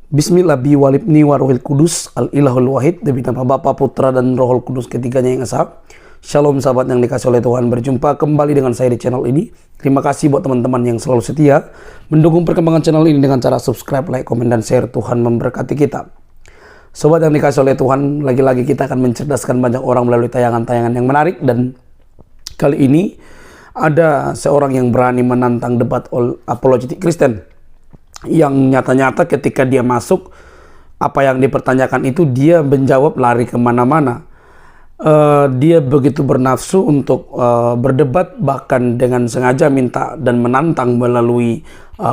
Bismillah bi walibni warohil kudus al ilahul wahid, demi nama Bapa, Putra dan Rohul Kudus ketiganya yang esa. Shalom sahabat yang dikasih oleh Tuhan, berjumpa kembali dengan saya di channel ini. Terima kasih buat teman-teman yang selalu setia mendukung perkembangan channel ini dengan cara subscribe, like, komen, dan share. Tuhan memberkati kita. Sobat yang dikasih oleh Tuhan, lagi-lagi kita akan mencerdaskan banyak orang melalui tayangan-tayangan yang menarik. Dan kali ini ada seorang yang berani menantang debat apologetik Kristen, yang nyata-nyata ketika dia masuk, apa yang dipertanyakan itu dia menjawab lari kemana-mana. Dia begitu bernafsu untuk berdebat, bahkan dengan sengaja minta dan menantang melalui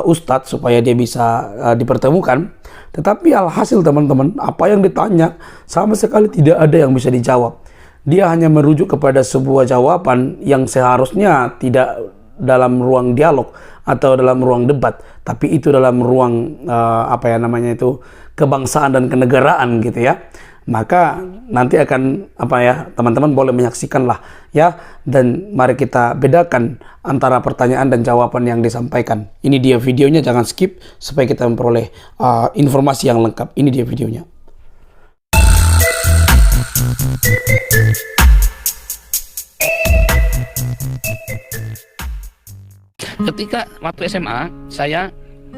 ustadz supaya dia bisa dipertemukan. Tetapi alhasil teman-teman, apa yang ditanya sama sekali tidak ada yang bisa dijawab. Dia hanya merujuk kepada sebuah jawaban yang seharusnya tidak dalam ruang dialog atau dalam ruang debat, tapi itu dalam ruang kebangsaan dan kenegaraan gitu ya. Maka nanti akan teman-teman boleh menyaksikanlah ya, dan mari kita bedakan antara pertanyaan dan jawaban yang disampaikan. Ini dia videonya, jangan skip supaya kita memperoleh informasi yang lengkap. Ini dia videonya. Ketika waktu SMA, saya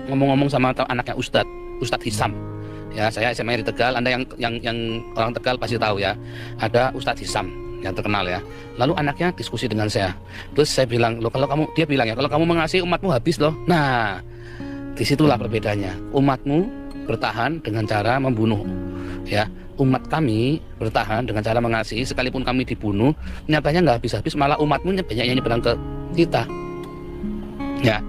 ngomong-ngomong sama anaknya Ustadz Hisam. Ya, saya SMA di Tegal. Anda yang orang Tegal pasti tahu ya. Ada Ustadz Hisam yang terkenal ya. Lalu anaknya diskusi dengan saya. Terus saya bilang, dia bilang ya, kalau kamu mengasihi umatmu habis loh. Nah, disitulah perbedaannya. Umatmu bertahan dengan cara membunuh. Ya, umat kami bertahan dengan cara mengasihi, sekalipun kami dibunuh, nyatanya nggak habis-habis, malah umatmu banyak yang nyeberang ke kita. Ya,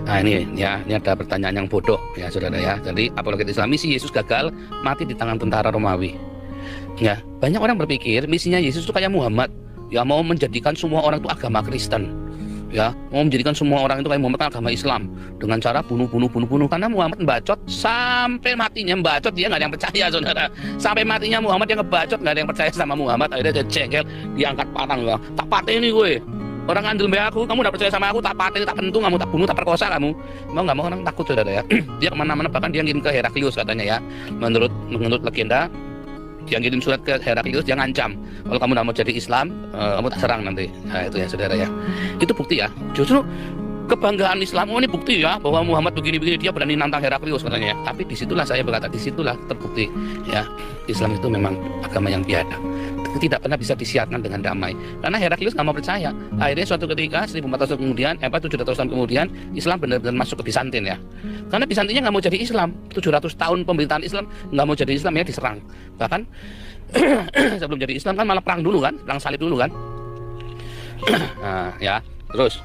nah ini ada pertanyaan yang bodoh ya saudara ya. Jadi apologetik Islam, misi Yesus gagal mati di tangan tentara Romawi. Ya, banyak orang berpikir misinya Yesus itu kayak Muhammad, ya mau menjadikan semua orang itu agama Kristen, ya mau menjadikan semua orang itu kayak Muhammad agama Islam dengan cara bunuh. Karena Muhammad membacot sampai matinya, membacot dia nggak ada yang percaya saudara. Sampai matinya Muhammad yang ngebacot, nggak ada yang percaya sama Muhammad. Akhirnya dia jengkel, diangkat panang, tak pateni gue. Orang andel mbak aku, kamu udah percaya sama aku, tak paten, tak pentung, kamu tak bunuh, tak perkosa kamu. Mau nggak mau orang takut saudara ya. Dia kemana-mana, bahkan dia ngirim ke Heraklius katanya ya. Menurut legenda, dia ngirim surat ke Heraklius, dia ngancam, kalau kamu nggak mau jadi Islam, kamu tak serang nanti. Nah itu ya saudara ya. Itu bukti ya. Justru kebanggaan Islam, ini bukti ya bahwa Muhammad begini-begini, dia berani nantang Heraklius katanya ya. Tapi disitulah saya berkata, disitulah terbukti ya, Islam itu memang agama yang biadab, tidak pernah bisa disiarkan dengan damai, karena Heraklius nggak mau percaya. Akhirnya suatu ketika 1400 tahun kemudian, 700 tahun kemudian, Islam benar-benar masuk ke Bizantin ya, karena Bizantinnya nggak mau jadi Islam. 700 tahun pemerintahan Islam nggak mau jadi Islam ya, diserang. Bahkan sebelum jadi Islam kan malah perang dulu kan, perang salib dulu kan. Nah ya, terus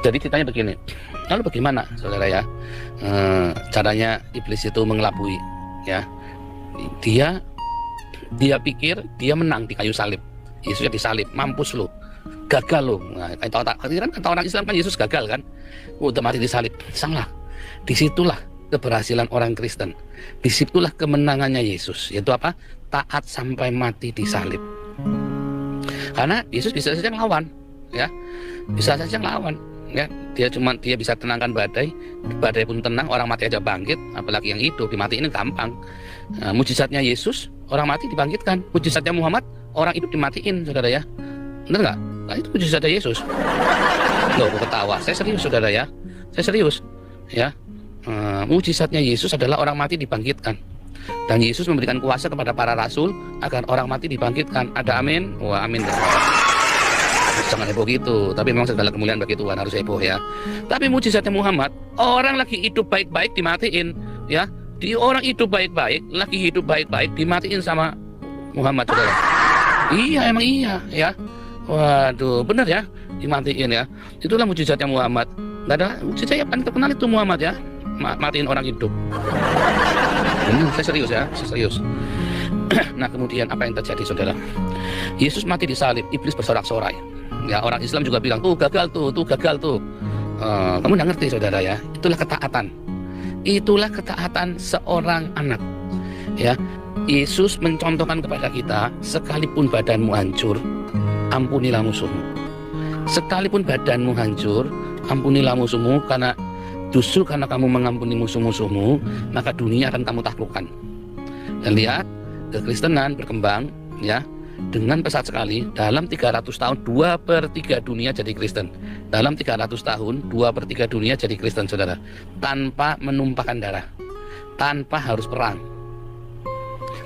jadi ceritanya begini. Lalu bagaimana saudara ya caranya iblis itu mengelabui ya? Dia pikir dia menang di kayu salib. Yesusnya disalib, mampus lo, gagal lo. Nah, kata orang Islam kan Yesus gagal kan, udah mati disalib. Salah. Disitulah keberhasilan orang Kristen. Disitulah kemenangannya Yesus, yaitu apa? Taat sampai mati disalib. Karena Yesus bisa saja ngelawan, ya, bisa saja ngelawan. Ya, dia bisa tenangkan badai pun tenang, orang mati aja bangkit, apalagi yang hidup dimatiin gampang. Nah, mujizatnya Yesus, orang mati dibangkitkan. Mujizatnya Muhammad, orang hidup dimatiin saudara ya. Benar nggak? Nah, itu mujizatnya Yesus. Loh, ketawa. Saya serius saudara ya. Saya serius ya. Mujizatnya Yesus adalah orang mati dibangkitkan. Dan Yesus memberikan kuasa kepada para rasul agar orang mati dibangkitkan. Ada amin? Wah, amin. Jangan heboh gitu, tapi memang segala kemuliaan bagi Tuhan, harus heboh ya. Tapi mujizatnya Muhammad, orang lagi hidup baik-baik dimatiin ya. Orang hidup baik-baik, lagi hidup baik-baik dimatiin sama Muhammad saudara. Iya, emang iya ya. Waduh, bener ya, dimatiin ya. Itulah mujizatnya Muhammad. Nggak ada mujizat yang paling terkenal itu Muhammad ya, matiin orang hidup. Bener, saya serius ya, saya serius. Nah kemudian apa yang terjadi saudara? Yesus mati disalib, iblis bersorak-sorai. Ya, orang Islam juga bilang, tuh gagal tuh gagal tuh. Kamu nggak ngerti saudara ya. Itulah ketaatan. Itulah ketaatan seorang anak. Ya, Yesus mencontohkan kepada kita, sekalipun badanmu hancur, ampunilah musuhmu. Sekalipun badanmu hancur, ampunilah musuhmu, karena Justru karena kamu mengampuni musuh-musuhmu, maka dunia akan kamu taklukkan. Dan lihat, kekristenan berkembang ya dengan pesat sekali. Dalam 300 tahun 2/3 dunia jadi Kristen. Dalam 300 tahun 2/3 dunia jadi Kristen, saudara, tanpa menumpahkan darah, tanpa harus perang.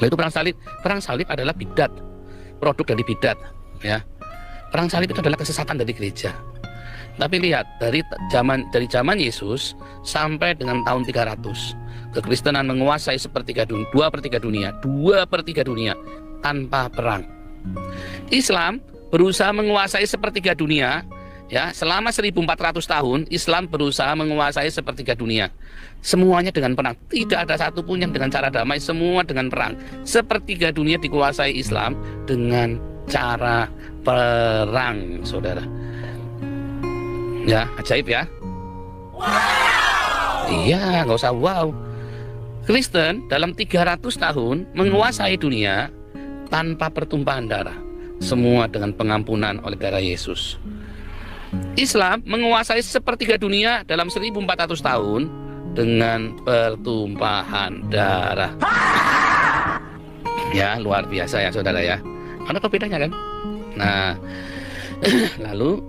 Lalu itu perang salib adalah bidat, produk dari bidat ya. Perang salib itu adalah kesesatan dari gereja. Tapi lihat, dari zaman Yesus sampai dengan tahun 300, kekristenan menguasai 2/3 dunia tanpa perang. Islam berusaha menguasai 1/3 dunia ya, selama 1400 tahun Islam berusaha menguasai 1/3 dunia. Semuanya dengan perang. Tidak ada satupun yang dengan cara damai, semua dengan perang. 1/3 dunia dikuasai Islam dengan cara perang, saudara. Ya, ajaib ya. Iya, nggak usah wow. Kristen dalam 300 tahun menguasai dunia tanpa pertumpahan darah. Semua dengan pengampunan oleh darah Yesus. Islam menguasai 1/3 dunia dalam 1400 tahun dengan pertumpahan darah. Ya, luar biasa ya, saudara ya. Ada perbedaannya kan? Nah, lalu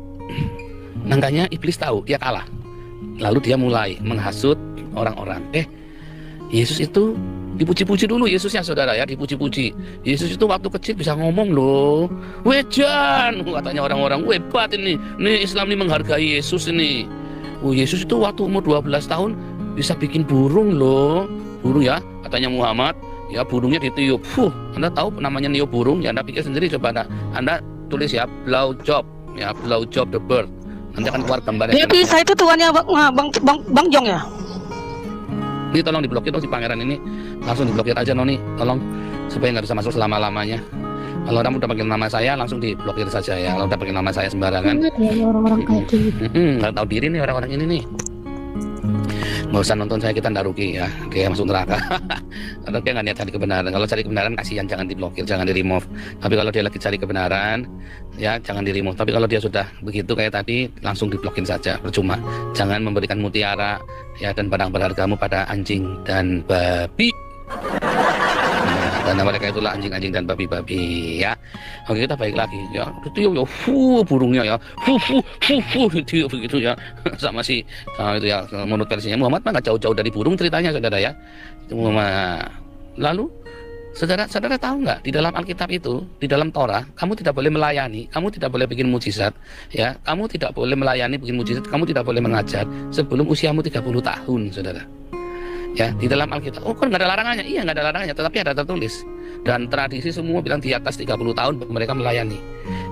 makanya iblis tahu dia kalah. Lalu dia mulai menghasut orang-orang. Yesus itu dipuji-puji dulu, Yesusnya, saudara ya, dipuji-puji. Yesus itu waktu kecil bisa ngomong loh. Wejan, katanya orang-orang, hebat ini. Nih Islam ini menghargai Yesus ini. Yesus itu waktu umur 12 tahun bisa bikin burung loh. Burung ya, katanya Muhammad. Ya, burungnya ditiup. Anda tahu namanya niup burung? Ya, Anda pikir sendiri, coba Anda tulis ya, blow job. Ya, blow job the bird. Nanti akan keluar gambarnya. Jadi saya itu tuannya Bang Jong ya? Ini tolong diblokir dong si pangeran ini. Langsung diblokir aja Noni, tolong, supaya nggak bisa masuk selama-lamanya. Kalau orang udah panggil nama saya langsung diblokir saja ya. Kalau udah panggil nama saya sembarangan. Orang-orang kayak gitu. Nggak tahu diri nih orang-orang ini nih. Nggak usah nonton saya, kita nggak rugi ya. Dia masuk neraka. Atau dia nggak niat cari kebenaran. Kalau cari kebenaran kasihan, jangan diblokir, jangan di remove. Tapi kalau dia lagi cari kebenaran, ya jangan di remove. Tapi kalau dia sudah begitu kayak tadi, langsung diblokir saja, percuma. Jangan memberikan mutiara ya dan barang berhargamu pada anjing dan babi. Karena mereka itulah anjing-anjing dan babi-babi ya. Oke, kita balik lagi ya. Itu ya, burungnya ya, itu begitu ya. Sama si itu ya, menurut versinya Muhammad mah nggak jauh-jauh dari burung ceritanya, saudara ya. Lalu saudara tahu nggak, di dalam Alkitab itu, di dalam Torah, kamu tidak boleh melayani, kamu tidak boleh bikin mujizat ya, kamu tidak boleh melayani bikin mujizat, kamu tidak boleh mengajar sebelum usiamu 30 tahun, saudara. Ya, di dalam Alkitab. Kan nggak ada larangannya. Iya, nggak ada larangannya, tetapi ada tertulis. Dan tradisi semua bilang di atas 30 tahun mereka melayani.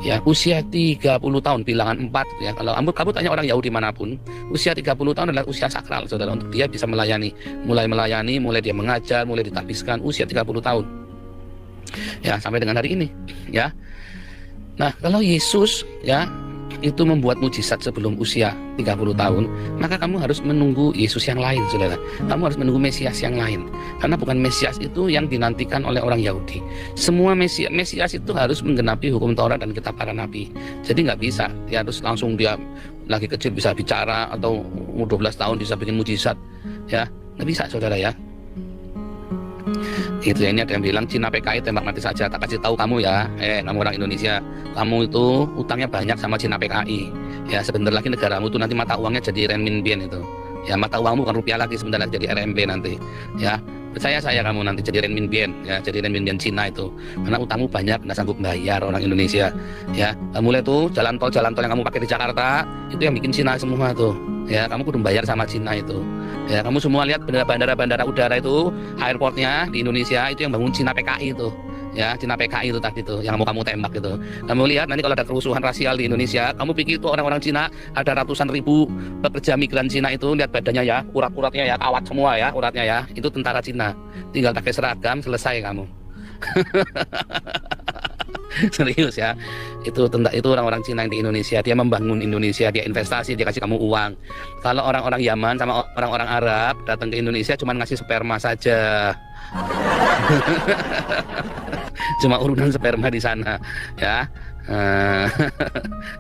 Ya, usia 30 tahun, bilangan 4 ya. Kalau kamu tanya orang Yahudi manapun, usia 30 tahun adalah usia sakral, saudara, untuk dia bisa melayani. Mulai melayani, mulai dia mengajar, mulai ditahbiskan, usia 30 tahun. Ya, sampai dengan hari ini, ya. Nah, kalau Yesus ya itu membuat mujizat sebelum usia 30 tahun, maka kamu harus menunggu Yesus yang lain, saudara. Kamu harus menunggu Mesias yang lain, karena bukan Mesias itu yang dinantikan oleh orang Yahudi. Semua Mesias itu harus menggenapi hukum Taurat dan kitab para nabi. Jadi nggak bisa dia harus langsung dia lagi kecil bisa bicara, atau umur 12 tahun bisa bikin mujizat ya, nggak bisa, saudara ya. Itu ya, ini ada yang bilang Cina PKI tembak mati saja. Tak kasih tahu kamu ya, kamu orang Indonesia, kamu itu utangnya banyak sama Cina PKI ya. Sebentar lagi negaramu itu nanti mata uangnya jadi renminbi itu ya, mata uangmu bukan rupiah lagi, sebentar lagi jadi RMB nanti ya. Percaya saya, kamu nanti jadi renminbi ya, jadi renminbi Cina itu, karena utangmu banyak, nggak sanggup bayar orang Indonesia ya. Mulai tuh jalan tol yang kamu pakai di Jakarta itu yang bikin Cina semua tuh ya, kamu kudu bayar sama Cina itu ya. Kamu semua lihat bandara udara itu, airportnya di Indonesia itu yang bangun Cina PKI itu ya. Cina PKI itu tadi tuh yang mau kamu tembak itu. Kamu lihat nanti kalau ada kerusuhan rasial di Indonesia, kamu pikir itu orang-orang Cina, ada ratusan ribu pekerja migran Cina itu, lihat badannya ya, urat-uratnya ya, kawat semua ya, uratnya ya, itu tentara Cina. Tinggal pakai seragam, selesai kamu. Serius ya, itu orang-orang Cina yang di Indonesia, dia membangun Indonesia, dia investasi, dia kasih kamu uang. Kalau orang-orang Yaman sama orang-orang Arab datang ke Indonesia cuma ngasih sperma saja. Cuma urunan sperma di sana ya.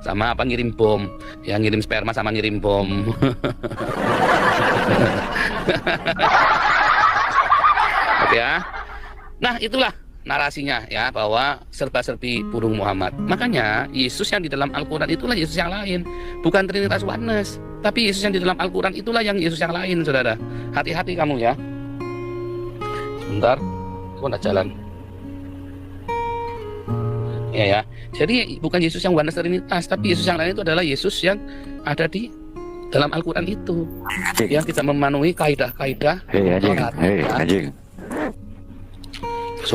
Sama apa, ngirim bom ya, ngirim sperma sama ngirim bom. Oke ya. Nah, itulah narasinya ya, bahwa serba-serbi burung Muhammad. Makanya Yesus yang di dalam Al-Quran itulah Yesus yang lain, bukan Trinitas Oneness, tapi Yesus yang di dalam Al-Quran itulah yang Yesus yang lain, saudara. Hati-hati kamu ya. Sebentar, aku nak jalan. Ya ya. Jadi bukan Yesus yang Oneness Trinitas, tapi Yesus yang lain itu adalah Yesus yang ada di dalam Al-Quran itu, yang tidak memenuhi kaidah-kaidah. Anjing.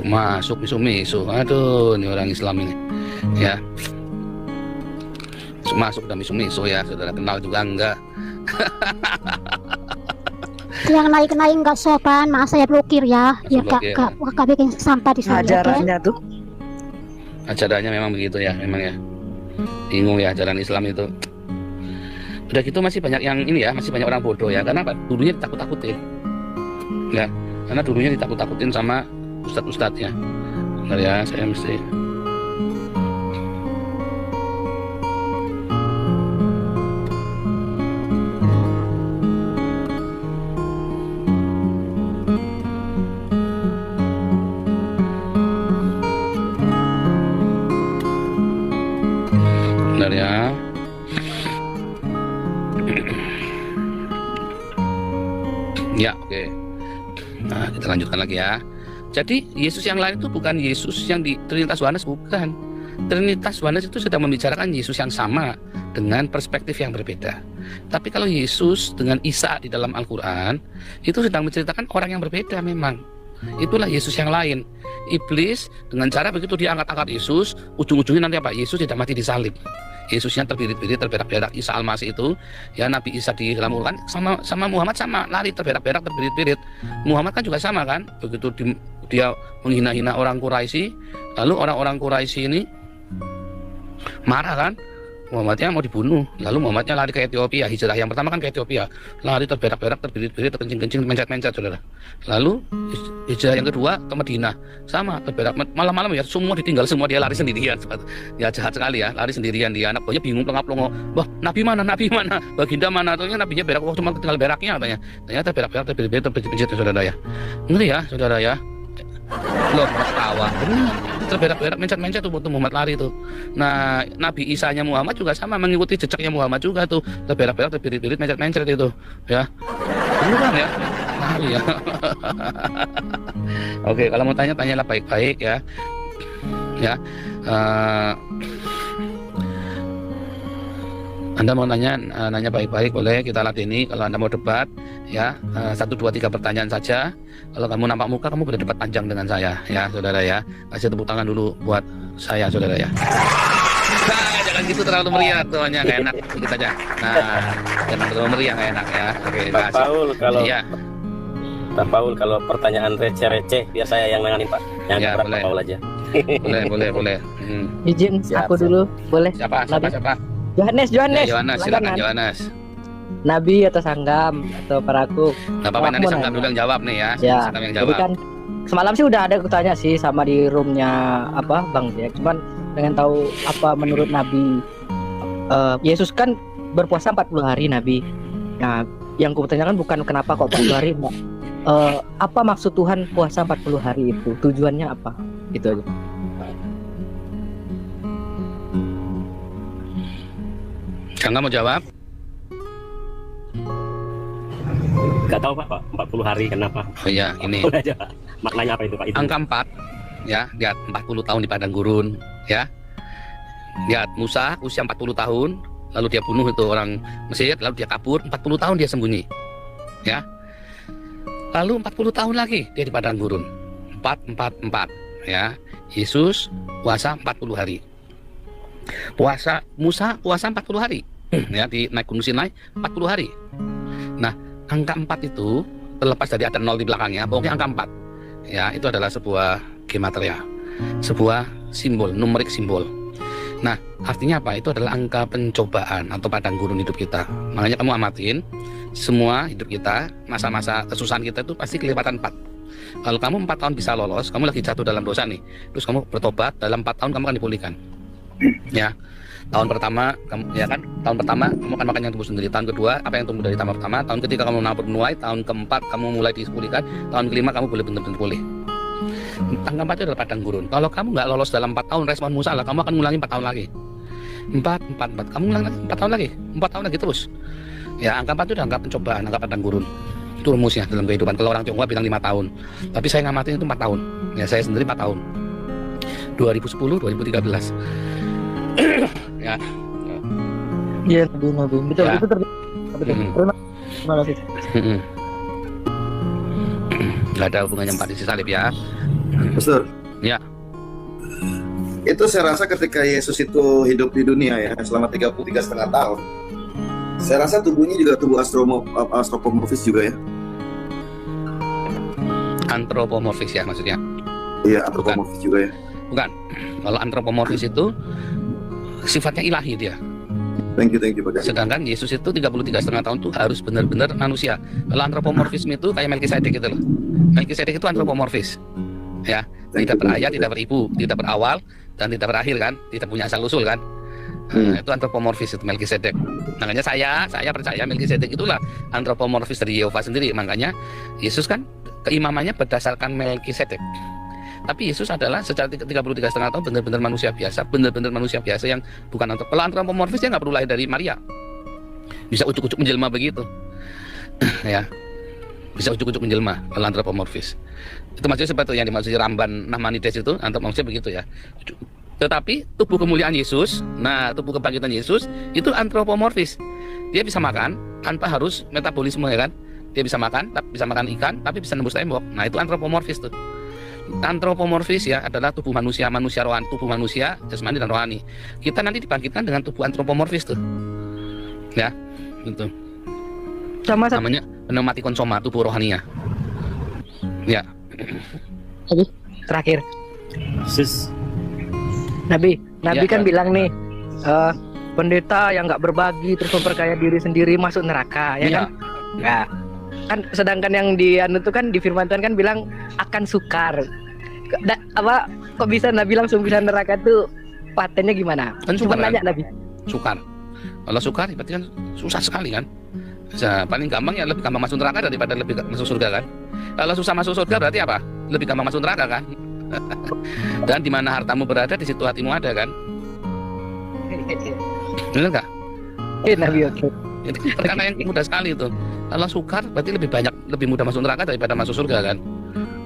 Masuk misu. Aduh, ini orang Islam ini ya, masuk dan misu ya, saudara. Kenal juga enggak? Yang naik nggak sopan, mas saya blokir ya, biar kak bikin sampah di sana. Ajarannya tuh, ajarannya memang begitu ya, memang ya. Bingung ya ajaran Islam itu. Udah gitu masih banyak yang ini ya, masih banyak orang bodoh ya. Karena apa? Dulunya ditakut-takutin ya, karena dulunya ditakut-takutin sama ustadz-ustadznya. Bentar ya, saya mesti. Bentar ya. Ya, oke. Nah, kita lanjutkan lagi ya. Jadi Yesus yang lain itu bukan Yesus yang di Trinitas Oneness, bukan. Trinitas Oneness itu sedang membicarakan Yesus yang sama dengan perspektif yang berbeda. Tapi kalau Yesus dengan Isa di dalam Al-Quran itu sedang menceritakan orang yang berbeda memang. Itulah Yesus yang lain. Iblis dengan cara begitu dia angkat-angkat Yesus, ujung-ujungnya nanti apa? Yesus tidak mati disalib. Yesusnya terbirit-birit, terberak-berak. Isa Al-Masih itu ya, Nabi Isa di dalam Al-Quran sama Muhammad sama, lari terberak-berak, terbirit-birit. Muhammad kan juga sama kan, begitu dia menghina-hina orang Quraisy, lalu orang-orang Quraisy ini marah kan, Muhammadnya mau dibunuh, lalu Muhammadnya lari ke Ethiopia. Hijrah yang pertama kan ke Ethiopia, lari terberak-berak, terbirit-birit, terkencing-kencing, mencet-mencet, saudara. Lalu hijrah yang kedua ke Madinah, sama terberak, malam-malam ya semua ditinggal, semua dia lari sendirian. Ya jahat sekali ya, lari sendirian dia. Anak buahnya bingung, pelongok-pelongok, wah Nabi mana, baginda mana? Ternyata Nabinya berak, oh, cuma tinggal beraknya katanya. Ternyata berak-berak, terbirit-birit, terpencet, saudara ya. Ngeri ya, saudara ya. Loh, ketawa. Benar. Terberak-berak, mencet-mencet tuh Muhammad lari tuh. Nah, Nabi Isa-nya Muhammad juga sama, mengikuti jejaknya Muhammad juga tuh. Terberak-berak, terbirit-birit, mencet-mencet itu, ya. Beneran ya? Lari ya. Oke, kalau mau tanya, tanyalah baik-baik ya. Ya. Anda mau nanya baik-baik boleh, kita latih. Kalau Anda mau debat ya, 1, 2, 3 pertanyaan saja. Kalau kamu nampak muka, kamu boleh debat panjang dengan saya ya, saudara ya. Kasih tepuk tangan dulu buat saya, saudara ya. Nah, jangan gitu terlalu meriah, tuanya nggak enak, sedikit aja. Nah, jangan terlalu meriah, nggak enak ya. Oke, Pak Paul, kalau ya. Pak Paul, kalau pertanyaan receh-receh biar saya yang nanganin, Pak. Yang Ya, berat boleh. Pak Paul aja. Boleh. izin Siap, aku siap. dulu, boleh? Siapa? Yohanes. Ya, Yohanes, silakan Silakan. Yohanes. Nabi atau sanggam atau paraku? Nggak apa-apa, nanti Aku mau Sanggam nanya. dulu yang jawab nih ya. Ya, Sanggam yang jadi jawab. kan semalam sih udah ada aku tanya sih sama di roomnya apa Bang Jack. Cuman pengen tahu apa menurut Nabi, Yesus kan berpuasa 40 hari Nabi. Nah, yang aku pertanyakan bukan kenapa kok 40 hari, Mbak. Apa maksud Tuhan puasa 40 hari itu? Tujuannya apa? Itu aja. Sanggam mau jawab? Gak tahu Pak, 40 hari kenapa? Oh iya, ini. Boleh aja. Maknanya apa itu Pak? Itu. Angka 4 ya, lihat 40 tahun di padang gurun ya. Lihat Musa usia 40 tahun, lalu dia bunuh itu orang Mesir, lalu dia kabur, 40 tahun dia sembunyi. Ya. Lalu 40 tahun lagi dia di padang gurun. 4 ya. Yesus puasa 40 hari. Musa puasa 40 hari. Ya, di naik Gunung Sinai 40 hari. Nah, angka 4 itu terlepas dari ada 0 di belakangnya, pokoknya angka 4. Ya, itu adalah sebuah gematria, sebuah simbol, numerik simbol. Nah, artinya apa? Itu adalah angka pencobaan atau padang gurun hidup kita. Makanya kamu amatin semua hidup kita, masa-masa kesusahan kita itu pasti kelipatan 4. Kalau kamu 4 tahun bisa lolos, kamu lagi jatuh dalam dosa nih, terus kamu bertobat, dalam 4 tahun kamu akan dipulihkan. Ya, tahun pertama kamu ya kan, tahun pertama kamu akan makan yang tumbuh sendiri. Tahun kedua apa yang tumbuh dari tahun pertama. Tahun ketiga kamu menabur menuai. Tahun keempat kamu mulai dipulihkan. Tahun kelima kamu boleh benar-benar pulih. Tangga 4 itu adalah padang gurun. Kalau kamu nggak lolos dalam 4 tahun responmu salah, kamu akan ngulangi 4 tahun lagi. 4. Kamu ulang lagi 4 tahun lagi, 4 tahun lagi terus. Ya, angka 4 itu adalah angka pencobaan, angka padang gurun. Itu rumusnya dalam kehidupan. Kalau orang Tionghoa bilang 5 tahun, tapi saya ngamatin itu 4 tahun. Ya, saya sendiri 4 tahun. 2010, 2013. Ya. Iya, Nabi. Betul, Ya. itu betul. Terima kasih. Nggak ada hubungannya 4 isi salib ya. Pastor. Ya. Itu saya rasa ketika Yesus itu hidup di dunia ya selama 33,5 tahun. Saya rasa tubuhnya juga tubuh antropomorfis juga ya. Antropomorfis ya maksudnya. Iya, antropomorfis juga ya. Bukan. Kalau antropomorfis itu sifatnya ilahi dia. Thank you Pak Gani. Sedangkan Yesus itu 33,5 tahun tuh harus benar-benar manusia. Kalau antropomorfisme itu kayak Melkisedek gitu loh. Melkisedek itu antropomorfis. Ya, tidak berayat, tidak beribu, tidak berawal dan tidak berakhir kan, tidak punya asal usul kan. Itu antropomorfis itu Melkisedek. Makanya saya percaya Melkisedek itulah antropomorfis dari Yehova sendiri. Makanya Yesus kan keimamannya berdasarkan Melkisedek. Tapi Yesus adalah secara 33,5 tahun benar-benar manusia biasa yang bukan kalau antropomorfis dia nggak perlu lahir dari Maria. Bisa ujuk-ujuk menjelma begitu. Ya. Bisa ujuk-ujuk menjelma kalau antropomorfis. Itu maksudnya seperti yang dimaksud Ramban Nahmanides itu antropomorfis begitu ya. Tetapi tubuh kemuliaan Yesus, nah tubuh kebangkitan Yesus itu antropomorfis. Dia bisa makan tanpa harus metabolisme ya kan. Dia bisa makan ikan tapi bisa nembus tembok. Nah, itu antropomorfis tuh. Antropomorfis ya adalah tubuh manusia rohani, tubuh manusia jasmani dan rohani. Kita nanti dibangkitkan dengan tubuh antropomorfis tuh. Ya, gitu. Sama Namanya pneumatikon soma, tubuh rohania. Ya. lagi terakhir. Sis. Nabi Ya, kan ya. bilang nih pendeta yang nggak berbagi terus memperkaya diri sendiri masuk neraka ya kan? Ya. Kan sedangkan yang di anu itu kan di firman Tuhan kan bilang akan sukar. Kok bisa Nabi langsung bisa neraka tuh patennya gimana? Kan Cuma sukar, nanya kan? Nabi. Sukar. Kalau sukar berarti kan susah sekali kan. Bisa, paling gampang ya lebih gampang masuk neraka daripada lebih masuk surga kan. Kalau susah masuk surga berarti apa? Lebih gampang masuk neraka kan. Dan di mana hartamu berada di situ hatimu ada kan. Benar nggak? Nabi oke. Itu perkara yang mudah sekali itu. Kalau sukar berarti lebih mudah masuk neraka daripada masuk surga kan.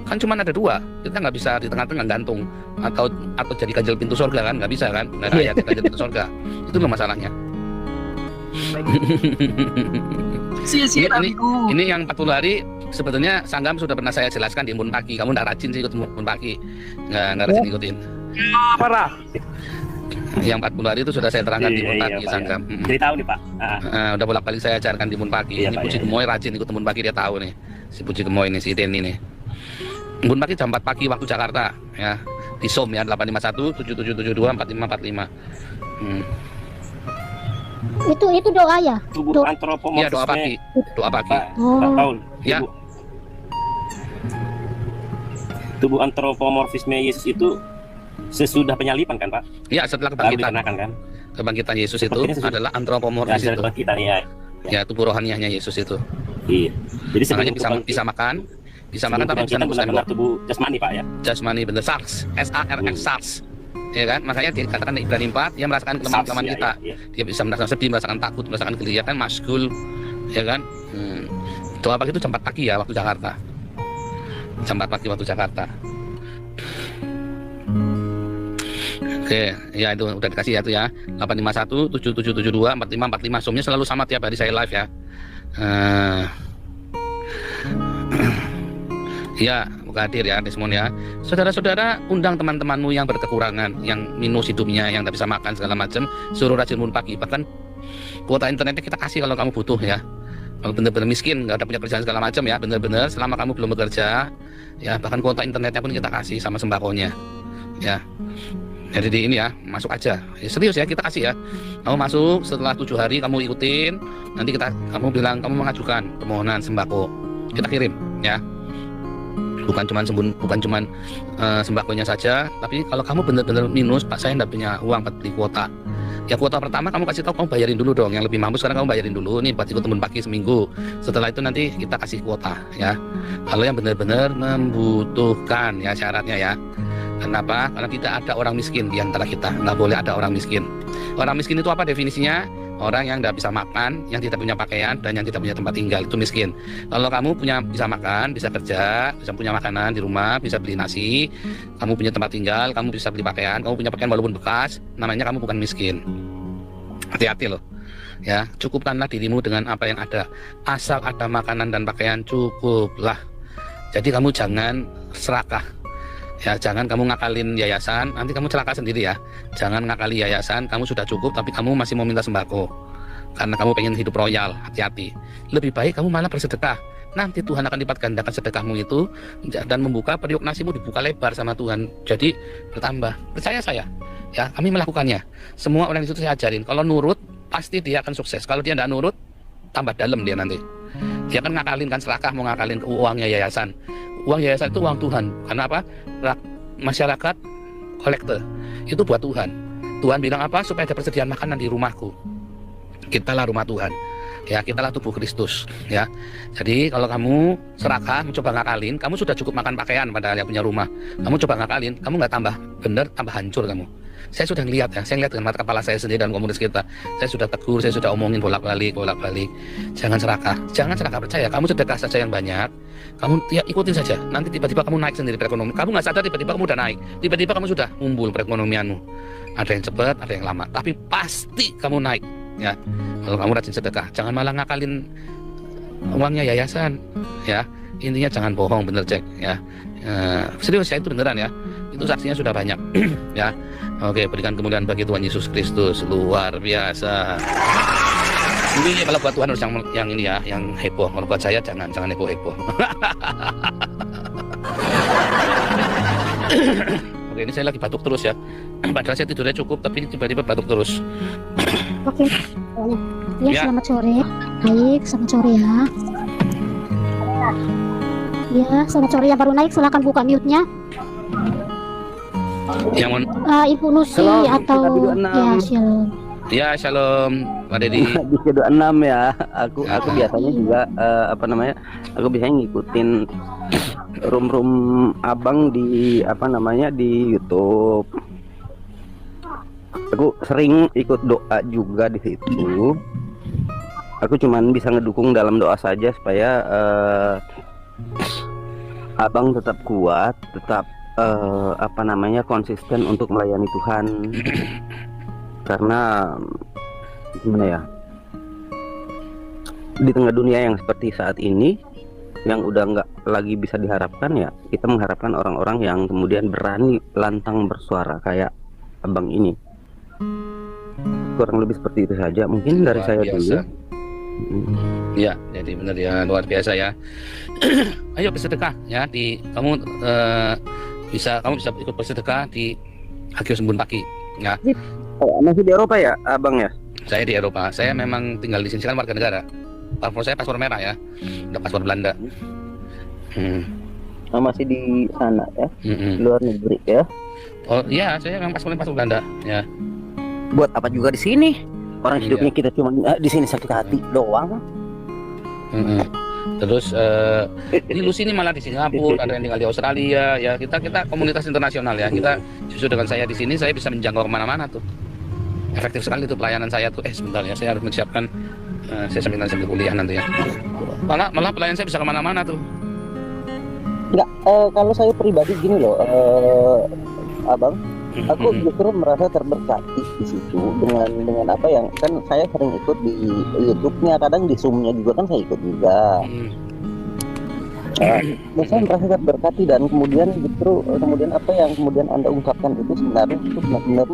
Kan cuma ada 2, kita nggak bisa di tengah-tengah gantung atau jadi ganjil pintu surga kan, nggak bisa kan, nggak ada ayat ganjil pintu surga. Itu loh masalahnya. Ini yang 40 hari sebetulnya Sanggam sudah pernah saya jelaskan di Embun Pagi. Kamu nggak rajin sih ikut Embun Pagi, nggak rajin ikutin. Parah. Yang 40 hari itu sudah saya terangkan di Embun Pagi, Pak, Sanggam. Jadi tahu nih Pak. Udah bolak-balik saya ajarkan di Embun Pagi. Iya, Ini Pak, Puji ya. Gemoy rajin ikut Embun Pagi, dia tahu nih. Si Puji Gemoy ini, si Denny nih. Embun Pagi jam 4 pagi waktu Jakarta ya. Di SOM ya 851 7772 4545. Itu doa ya? Tubuh Doa. antropomorfisme. Iya, doa pagi. Doa pagi. Pak Oh. Paul. Ya. Ibu. Tubuh antropomorfisme Yesus itu sesudah penyalipan kan Pak? Ya, setelah Baru kebangkitan. dikenakan kan? Kebangkitan Yesus itu Sepertinya sesudah- adalah antropomorfis Ya, itu. kita ya. Ya, tubuh rohanianya Yesus itu. Iya. Jadi Makanya sebelum bisa makan, bisa makan sebelum tapi bisa kebangkitan nembus benar-benar tembok. tubuh jasmani Pak ya. Jasmani bener SARS, SARS, SARS. Ya kan? Makanya dikatakan di Ibrani 4, dia merasakan kelemahan-kelemahan Ya, kita. ya. Dia bisa merasakan sedih, merasakan takut, merasakan geli, ya kan, masgul, ya kan. Doa pagi itu jam 4 pagi ya waktu Jakarta. Jam 4 pagi waktu Jakarta. Oke, ya itu udah dikasih ya itu ya. 851 7772 4545. Somnya selalu sama tiap hari saya live ya. Ya, buka hadir ya Desmond ya. Saudara-saudara, undang teman-temanmu yang berkekurangan, yang minus hidupnya, yang tidak bisa makan segala macam, suruh rajin Embun Pagi. Bahkan kuota internetnya kita kasih kalau kamu butuh ya. Kalau benar-benar miskin, nggak ada punya kerjaan segala macam ya, benar-benar selama kamu belum bekerja, ya bahkan kuota internetnya pun kita kasih sama sembakonya, ya. Jadi di ini ya, masuk aja. Ya, serius ya, kita kasih ya. Kamu masuk setelah 7 hari kamu ikutin, nanti kamu bilang kamu mengajukan permohonan sembako, kita kirim ya. bukan cuman sembakonya saja, tapi kalau kamu benar-benar minus, Pak saya nggak punya uang buat beli kuota. Ya kuota pertama kamu kasih tahu, kamu bayarin dulu dong. Yang lebih mampu sekarang kamu bayarin dulu nih buat ikut teman pagi seminggu. Setelah itu nanti kita kasih kuota ya. Kalau yang benar-benar membutuhkan ya syaratnya ya. Kenapa? Karena tidak ada orang miskin di antara kita. Nggak boleh ada orang miskin. Orang miskin itu apa definisinya? Orang yang tidak bisa makan, yang tidak punya pakaian, dan yang tidak punya tempat tinggal, itu miskin. Kalau kamu bisa makan, bisa kerja, bisa punya makanan di rumah, bisa beli nasi, kamu punya tempat tinggal, kamu bisa beli pakaian, kamu punya pakaian walaupun bekas, namanya kamu bukan miskin. Hati-hati loh. Ya, cukupkanlah dirimu dengan apa yang ada. Asal ada makanan dan pakaian, cukuplah. Jadi kamu jangan serakah. Ya, jangan kamu ngakalin yayasan, nanti kamu celaka sendiri ya. Jangan ngakali yayasan, kamu sudah cukup tapi kamu masih mau minta sembako karena kamu pengen hidup royal. Hati-hati. Lebih baik kamu malah bersedekah. Nanti Tuhan akan lipat gandakan sedekahmu itu dan membuka periuk nasimu dibuka lebar sama Tuhan. Jadi bertambah. Percaya saya. Ya, kami melakukannya. Semua orang di situ saya ajarin. Kalau nurut, pasti dia akan sukses. Kalau dia tidak nurut, tambah dalam dia nanti. Dia kan ngakalin kan serakah, mau ngakalin ke uangnya yayasan. Uang yayasan itu uang Tuhan. Karena apa? Masyarakat kolektor itu buat Tuhan. Tuhan bilang apa? Supaya ada persediaan makanan di rumahku. Kitalah rumah Tuhan. Ya, kitalah tubuh Kristus. Ya, jadi kalau kamu serakah, mencoba ngakalin, kamu sudah cukup makan pakaian padahal yang punya rumah. Kamu coba ngakalin, kamu nggak tambah bener, tambah hancur kamu. Saya sudah ngelihat ya, saya lihat dengan mata kepala saya sendiri dan komunitas kita. Saya sudah tegur, saya sudah omongin bolak-balik. Jangan serakah, percaya. Kamu sedekah saja yang banyak. Kamu ya ikutin saja. Nanti tiba-tiba kamu naik sendiri perekonomian. Kamu nggak sadar tiba-tiba kamu udah naik. Tiba-tiba kamu sudah mumbul perekonomianmu. Ada yang cepat, ada yang lama. Tapi pasti kamu naik. Ya, kalau kamu rajin sedekah, jangan malah ngakalin uangnya yayasan. Ya, intinya jangan bohong, bener cek. Ya, serius ya itu beneran ya. Itu saksinya sudah banyak. Ya. Oke, berikan kemuliaan bagi Tuhan Yesus Kristus, luar biasa. Ini kalau buat Tuhan harus yang ini ya, yang heboh. Kalau buat saya jangan heboh. Oke, ini saya lagi batuk terus ya. Padahal saya tidurnya cukup, tapi tiba-tiba batuk terus. Oke. Ya, selamat sore. Baik, selamat sore ya. Ya, selamat sore yang baru naik, silakan buka mute-nya. Yang Ibu Nusi atau ya shalom. Ya shalom Pak Dedi. Di kedua 6 ya. Aku biasanya juga aku biasanya ngikutin room abang di di YouTube. Aku sering ikut doa juga di situ. Aku cuman bisa ngedukung dalam doa saja supaya abang tetap kuat, tetap konsisten untuk melayani Tuhan. Karena gimana ya, di tengah dunia yang seperti saat ini yang udah nggak lagi bisa diharapkan, ya kita mengharapkan orang-orang yang kemudian berani lantang bersuara kayak abang ini. Kurang lebih seperti itu saja mungkin dari saya dulu. Ya, jadi benar ya, luar biasa ya. Ayo bersedekah ya, kamu bisa ikut bersedekah di Hagios Embun Pagi ya. Masih di Eropa ya abang ya? Saya di Eropa, saya memang tinggal di sini kan warga negara. Paspor saya paspor merah ya, udah paspor Belanda. Masih di sana ya, luar negeri ya? Oh iya, saya memang paspor Belanda ya. Buat apa juga di sini? Orang hidupnya kita cuma di sini sakit hati doang. Terus ini Lucy ini malah di Singapura, ada yang tinggal di Australia ya. Kita komunitas internasional ya. Kita justru dengan saya di sini saya bisa menjangkau kemana-mana tuh. Efektif sekali tuh pelayanan saya tuh. Sebentar ya, saya harus menyiapkan saya sambil kuliah nanti ya. Malah pelayanan saya bisa kemana-mana tuh. Enggak, kalau saya pribadi gini loh, abang. Aku justru merasa terberkati di situ dengan apa yang kan saya sering ikut di YouTube-nya, kadang di Zoom-nya juga kan saya ikut juga. Saya merasa terberkati dan kemudian apa yang kemudian Anda ungkapkan itu sebenarnya itu benar-benar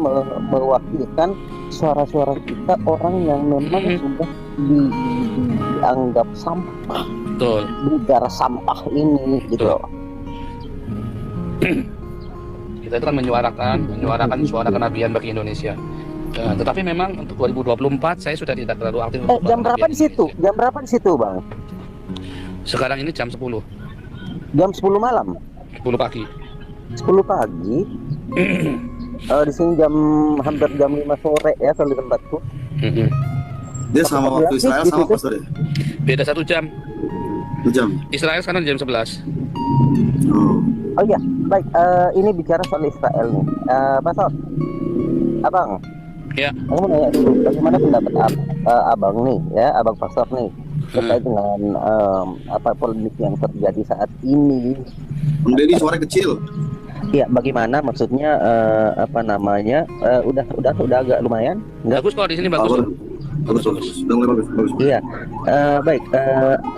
mewakilkan suara-suara kita, orang yang memang sudah dianggap sampah. Betul. Di negara sampah ini gitu loh. Kita itu kan menyuarakan suara kenabian bagi Indonesia. Tetapi memang untuk 2024 saya sudah tidak terlalu aktif. Jam berapa di situ? Jam berapa di situ, Bang? Sekarang ini jam 10. Jam 10 malam, 10 pagi. 10 pagi. Di sini hampir jam 5 sore ya kalau di tempatku. Dia sama waktu Israel sama Pastor ya? Beda 1 jam. 1 jam. Israel sekarang jam 11. Oh iya, baik. Ini bicara soal Israel nih, Pastor. Abang. Ya. Aku mau nanya dulu, bagaimana pendapat abang nih, ya, abang Pastor nih, terkait dengan polemik yang terjadi saat ini. Bang Deddy suara kecil. Iya, bagaimana maksudnya udah agak lumayan? Enggak? Bagus kok di sini bagus. Bagus. Udah mulai bagus. Iya, baik.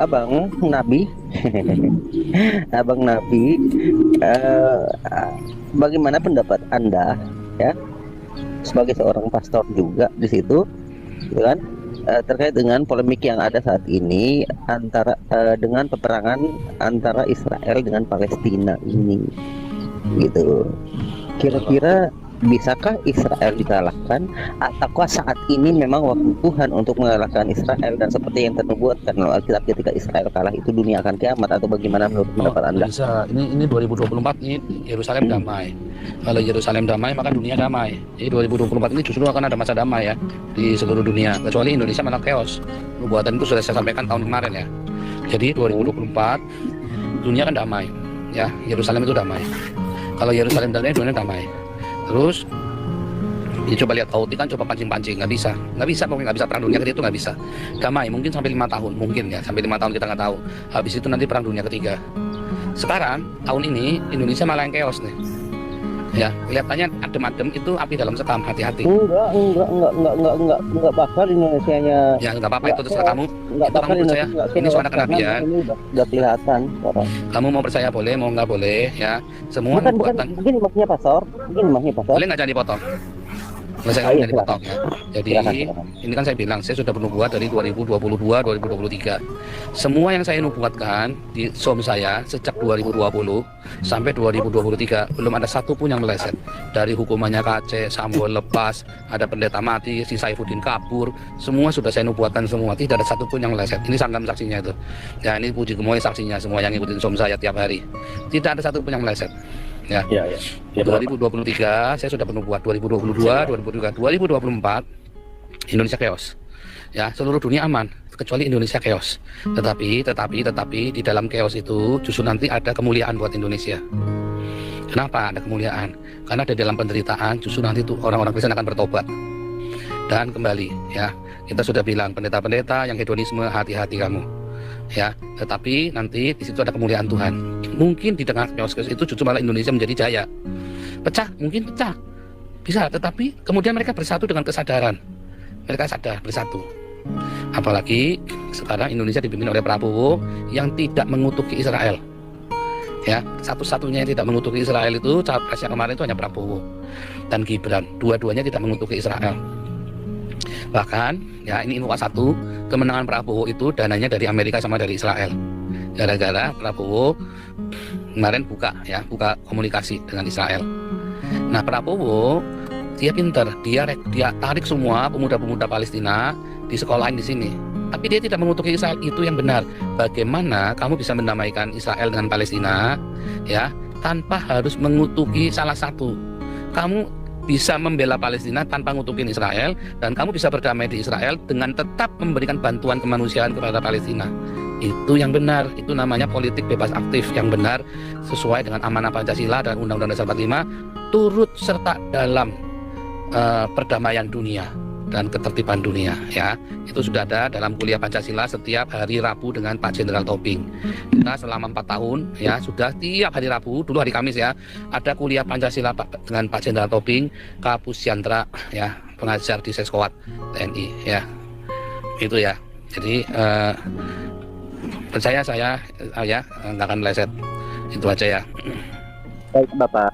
Abang Nabi, Abang Nabi, bagaimana pendapat Anda, ya, sebagai seorang pastor juga di situ, gitu kan, terkait dengan polemik yang ada saat ini antara dengan peperangan antara Israel dengan Palestina ini, gitu. Kira-kira bisakah Israel dikalahkan, ataukah saat ini memang waktu Tuhan untuk mengalahkan Israel, dan seperti yang ternubuatkan dalam Alkitab ketika Israel kalah itu dunia akan kiamat, atau bagaimana menurut pendapat Anda? Bisa. Ini 2024 ini Yerusalem damai. Kalau Yerusalem damai maka dunia damai. Jadi 2024 ini justru akan ada masa damai ya di seluruh dunia. Kecuali Indonesia malah chaos. Nubuatan itu sudah saya sampaikan tahun kemarin ya. Jadi 2024 dunia kan damai. Ya, Yerusalem itu damai. Kalau Yerusalem damai, dunia damai. Terus ya coba lihat Houthi kan coba pancing-pancing, nggak bisa pokoknya nggak bisa perang dunia ketiga, itu nggak bisa. Damai mungkin sampai 5 tahun, mungkin ya sampai 5 tahun kita nggak tahu. Habis itu nanti perang dunia ketiga. Sekarang tahun ini Indonesia malah yang chaos nih. Ya, kelihatannya adem-adem itu api dalam sekam, hati-hati. Enggak bakal Indonesianya. Ya nggak apa-apa, itu terserah kamu. Enggak Itu kamu percaya. Ini suara kenabian. Ini udah kelihatan. Kamu mau percaya boleh, mau nggak boleh ya. Semua nubuatan. Begini maksudnya Pastor. Boleh nggak jadi potong? Nggak saya jadi potong ya. Jadi Silakan. ini kan saya bilang saya sudah bernubuat dari 2022, 2023. Semua yang saya nubuatkan di som saya sejak 2020 sampai 2023 belum ada satu pun yang meleset. Dari hukumannya KC, Sambo lepas, ada pendeta mati, si Saifuddin kabur, semua sudah saya nubuatkan semua. Tidak ada satu pun yang meleset. Ini Sangam saksinya itu. Ya ini Puji Gemoy saksinya, semua yang ngikutin som saya tiap hari. Tidak ada satu pun yang meleset. Ya. 2023 saya sudah bernubuat, 2022, 2024 Indonesia chaos. Ya, seluruh dunia aman kecuali Indonesia chaos. Tetapi di dalam chaos itu justru nanti ada kemuliaan buat Indonesia. Kenapa ada kemuliaan? Karena di dalam penderitaan justru nanti tuh orang-orang Kristen akan bertobat dan kembali ya. Kita sudah bilang pendeta-pendeta yang hedonisme, hati-hati kamu. Ya, tetapi nanti di situ ada kemuliaan Tuhan. Mungkin di tengah chaos itu justru malah Indonesia menjadi jaya. Pecah, mungkin pecah. Bisa, tetapi kemudian mereka bersatu dengan kesadaran. Mereka sadar bersatu. Apalagi sekarang Indonesia dipimpin oleh Prabowo yang tidak mengutuki Israel. Ya, satu-satunya yang tidak mengutuki Israel itu capres yang kemarin itu hanya Prabowo dan Gibran. Dua-duanya tidak mengutuki Israel. Bahkan, ya ini info satu, kemenangan Prabowo itu dananya dari Amerika sama dari Israel. Gara-gara Prabowo kemarin buka komunikasi dengan Israel. Nah, Prabowo dia pintar, dia tarik semua pemuda-pemuda Palestina di sekolahin di sini. Tapi dia tidak mengutuki Israel, itu yang benar. Bagaimana kamu bisa mendamaikan Israel dengan Palestina, ya, tanpa harus mengutuki salah satu. Kamu bisa membela Palestina tanpa ngutukin Israel, dan kamu bisa berdamai di Israel dengan tetap memberikan bantuan kemanusiaan kepada Palestina. Itu yang benar, itu namanya politik bebas aktif yang benar, sesuai dengan amanah Pancasila dan Undang-Undang Dasar 45, turut serta dalam perdamaian dunia dan ketertiban dunia ya. Itu sudah ada dalam kuliah Pancasila setiap hari Rabu dengan Pak Jenderal Tobing. Kita selama 4 tahun ya sudah tiap hari Rabu, dulu hari Kamis ya, ada kuliah Pancasila dengan Pak Jenderal Tobing, Kapus Yandra ya, pengajar di Seskoat TNI ya. Itu ya. Jadi percaya saya ya nggak akan meleset. Itu aja ya. Baik Bapak.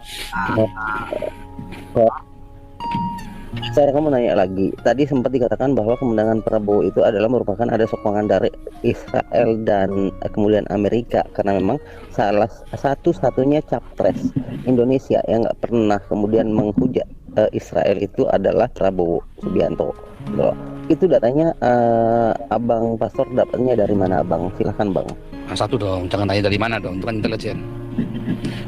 Saya mau nanya lagi. Tadi sempat dikatakan bahwa kemenangan Prabowo itu adalah merupakan ada sokongan dari Israel dan kemudian Amerika, karena memang salah satu-satunya capres Indonesia yang nggak pernah kemudian menghujat Israel itu adalah Prabowo Subianto. Itu datanya Abang Pastor dapatnya dari mana Abang? Silahkan Bang. Nah, satu dong, jangan tanya dari mana dong, itu kan intelijen.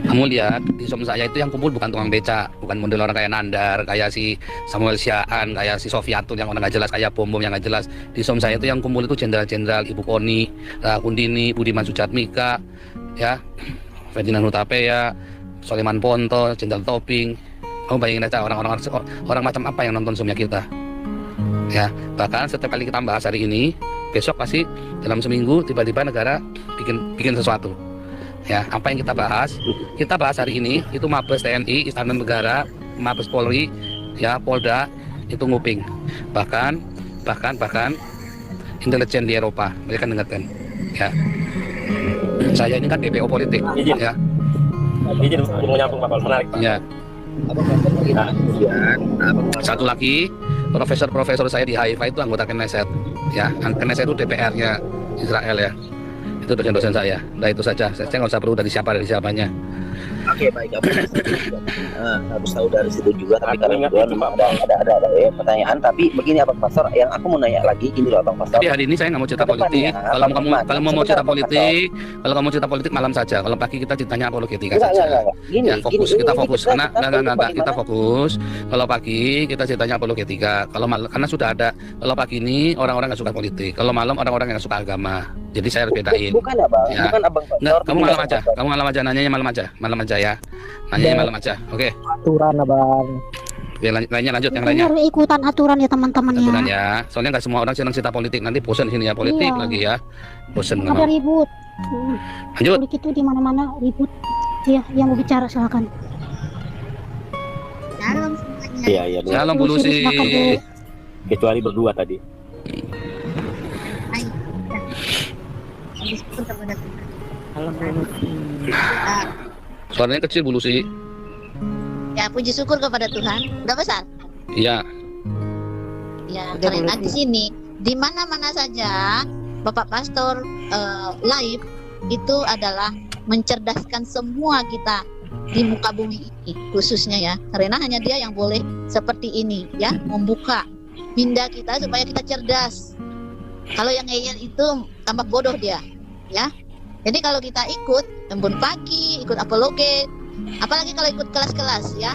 Kamu lihat di som saya itu yang kumpul bukan tukang becak, bukan model orang kayak Nandar, kayak si Samuel Siaan, kayak si Sofiatun yang orang nggak jelas, kayak Bom yang nggak jelas. Di som saya itu yang kumpul itu jenderal-jenderal, Ibu Koni, Kundini, Budiman Sujatmika, ya, Ferdinand Hutapea, Soleman Ponto, Jenderal Toping. Kamu bayangin aja orang macam apa yang nonton somnya kita. Ya, bahkan setiap kali kita bahas hari ini, besok pasti dalam seminggu tiba-tiba negara bikin sesuatu. Ya, apa yang kita bahas hari ini itu Mabes TNI, Istana Negara, Mabes Polri, ya, Polda itu nguping. Bahkan intelijen di Eropa mereka dengarkan. Ya. Saya ini kan DPO politik, ya. Izin mau nyambung Pak Paul, menarik Pak. Ya. Satu lagi, profesor saya di Haifa itu anggota Knesset, ya. Knesset itu DPR-nya Israel, ya. Itu dosen-dosen saya. Nah, itu saja. Saya nggak usah perlu dari siapanya. Oke, baik. Harus tahu dari situ juga. Tapi karena ada pertanyaan. Tapi begini Abang Pastor, yang aku mau nanya lagi ini loh Abang Pastor. Tapi hari ini saya nggak mau cerita politik. Kalau kamu mau cerita politik, kalau kamu cerita politik malam saja. Kalau pagi kita ceritanya apologetika saja. Gini, ya, kita fokus. Karena kita fokus. Kalau pagi kita ceritanya apologetika. Kalau malam, karena sudah ada. Kalau pagi ini orang-orang nggak suka politik. Kalau malam orang-orang yang suka agama. Jadi saya harus bedain. Bukan Abang, ya. Bukan Abang Pastor. Nggak, kamu malam aja. Nanyanya malam aja ya. Nanyanya malam aja. Oke. Aturan Abang. Yang lainnya lanjut, yang Ini lainnya. harus ikutan aturan ya teman-teman ya. Aturan ya. Soalnya nggak semua orang senang cerita politik. Nanti bosan di sini ya politik Iya. lagi ya. Bosan. Ada ribut. Lanjut. Politik itu di mana-mana ribut. Iya, yang mau bicara silakan. Iya. Salam Bu Lucy. Silakan, Bu. Kecuali berdua tadi. Suaranya kecil Bu Lucy. Ya, puji syukur kepada Tuhan. Udah besar? Iya. Ya, karena di sini di mana-mana saja Bapak Pastor live itu adalah mencerdaskan semua kita di muka bumi ini khususnya ya. Karena hanya Dia yang boleh seperti ini ya, membuka minda kita supaya kita cerdas. Kalau yang ngeyel itu tambah bodoh dia, ya. Jadi kalau kita ikut embun pagi, ikut apologet, apalagi kalau ikut kelas-kelas ya,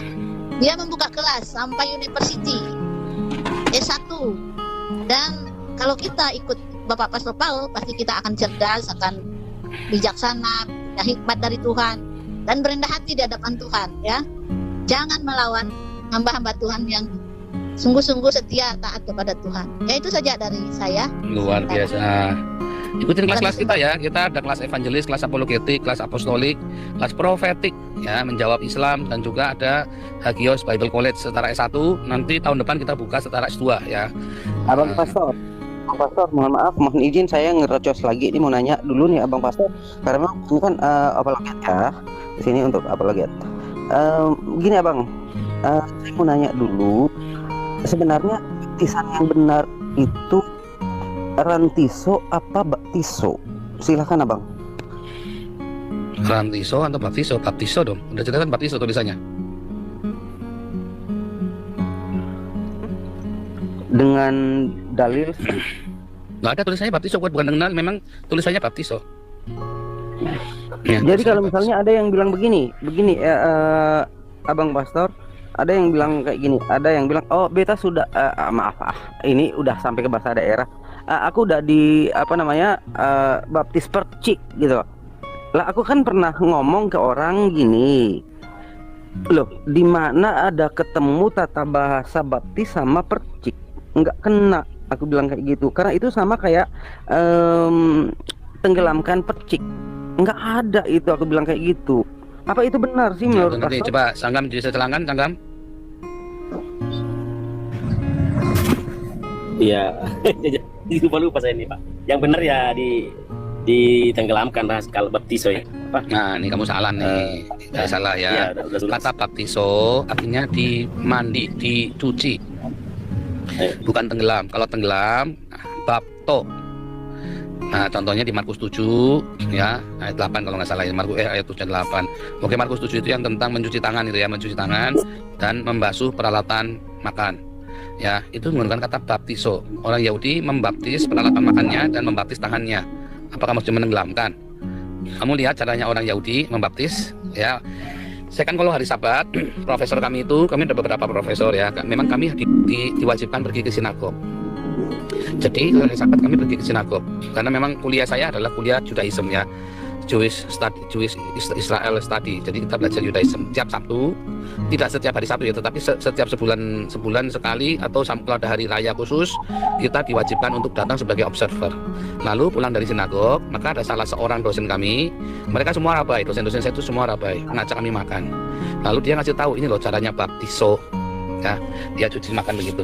dia membuka kelas sampai university S1. Dan kalau kita ikut Bapak Pastor Paul, pasti kita akan cerdas, akan bijaksana, punya hikmat dari Tuhan, dan berendah hati di hadapan Tuhan ya. Jangan melawan hamba-hamba Tuhan yang sungguh-sungguh setia taat kepada Tuhan. Ya, itu saja dari saya. Luar biasa. Ikutin kelas-kelas kita ya. Kita ada kelas evangelis, kelas apologetik, kelas apostolik, kelas profetik ya, menjawab Islam, dan juga ada Hagios Bible College setara S1. Nanti tahun depan kita buka setara S2 ya. Abang Pastor, mohon maaf, mohon izin saya ngerocos lagi. Ini mau nanya dulu nih Abang Pastor, karena memang ini kan apologet ya. Di sini untuk apologet. Gini Abang, saya mau nanya dulu. Sebenarnya baptisan yang benar itu rantiso apa baptiso? Silakan Abang. Rantiso atau baptiso? Baptiso dong. Udah cerita kan baptiso tulisannya. Dengan dalil Nggak ada tulisannya baptiso, bukan dengan memang tulisannya baptiso. Ya, jadi kalau misalnya ada yang bilang begini Abang Pastor, ada yang bilang kayak gini, ada yang bilang oh beta sudah ini udah sampai ke bahasa daerah, aku udah di baptis percik gitu lah. Aku kan pernah ngomong ke orang gini, loh di mana ada ketemu tata bahasa baptis sama percik, nggak kena. Aku bilang kayak gitu karena itu sama kayak tenggelamkan percik, nggak ada itu. Aku bilang kayak gitu. Apa itu benar sih menurut nanti Pastor? coba Sanggam disetelangkan, Sanggam. Iya. Jadi lupa saya ini Pak. Yang benar ya ditenggelamkan kalau baptiso ya. Apa? Nah, ini kamu salah nih. Salah ya. Udah Kata baptiso artinya dimandi, dicuci. Bukan tenggelam. Kalau tenggelam, bapto. Nah, contohnya di Markus 7 ya, ayat 8 kalau nggak salah ya, ayat 7 8. Oke, Markus 7 itu yang tentang mencuci tangan itu ya, mencuci tangan dan membasuh peralatan makan. Ya, itu menggunakan kata baptiso. Orang Yahudi membaptis peralatan makannya dan membaptis tangannya. Apakah maksudnya menenggelamkan? Kamu lihat caranya orang Yahudi membaptis, ya. Saya kan kalau hari Sabat, profesor kami ada beberapa profesor ya. Memang kami diwajibkan pergi ke sinagog. Jadi hari Sabat kami pergi ke sinagog karena memang kuliah saya adalah kuliah Judaism ya, Jewish Israel study. Jadi kita belajar Judaism tiap Sabtu, tidak setiap hari Sabtu ya, tetapi setiap sebulan sekali, atau kalau ada hari raya khusus kita diwajibkan untuk datang sebagai observer. Lalu pulang dari sinagog, maka ada salah seorang dosen kami, mereka semua rabai, dosen-dosen saya itu semua rabai, ngajak kami makan. Lalu dia ngasih tahu, ini loh caranya baptiso ya, dia cuci makan begitu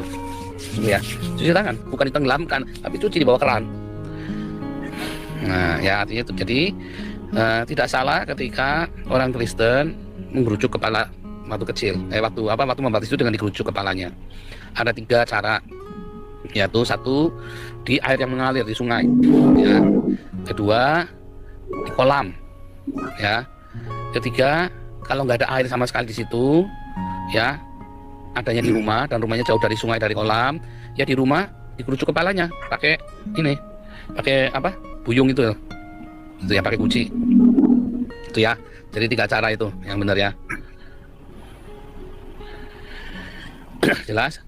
ya, cuci tangan, bukan ditenggelamkan tapi cuci di bawah keran. Nah ya, artinya itu jadi tidak salah ketika orang Kristen menggerucuk kepala waktu kecil, waktu membaptis itu dengan digerucuk kepalanya. Ada 3 cara, yaitu 1 di air yang mengalir di sungai, ya. 2 di kolam, ya. 3 kalau nggak ada air sama sekali di situ, ya, adanya di rumah dan rumahnya jauh dari sungai, dari kolam, ya di rumah dikerucuk kepalanya pakai buyung itu ya, pakai guci itu ya. Jadi 3 cara itu yang benar ya. Jelas.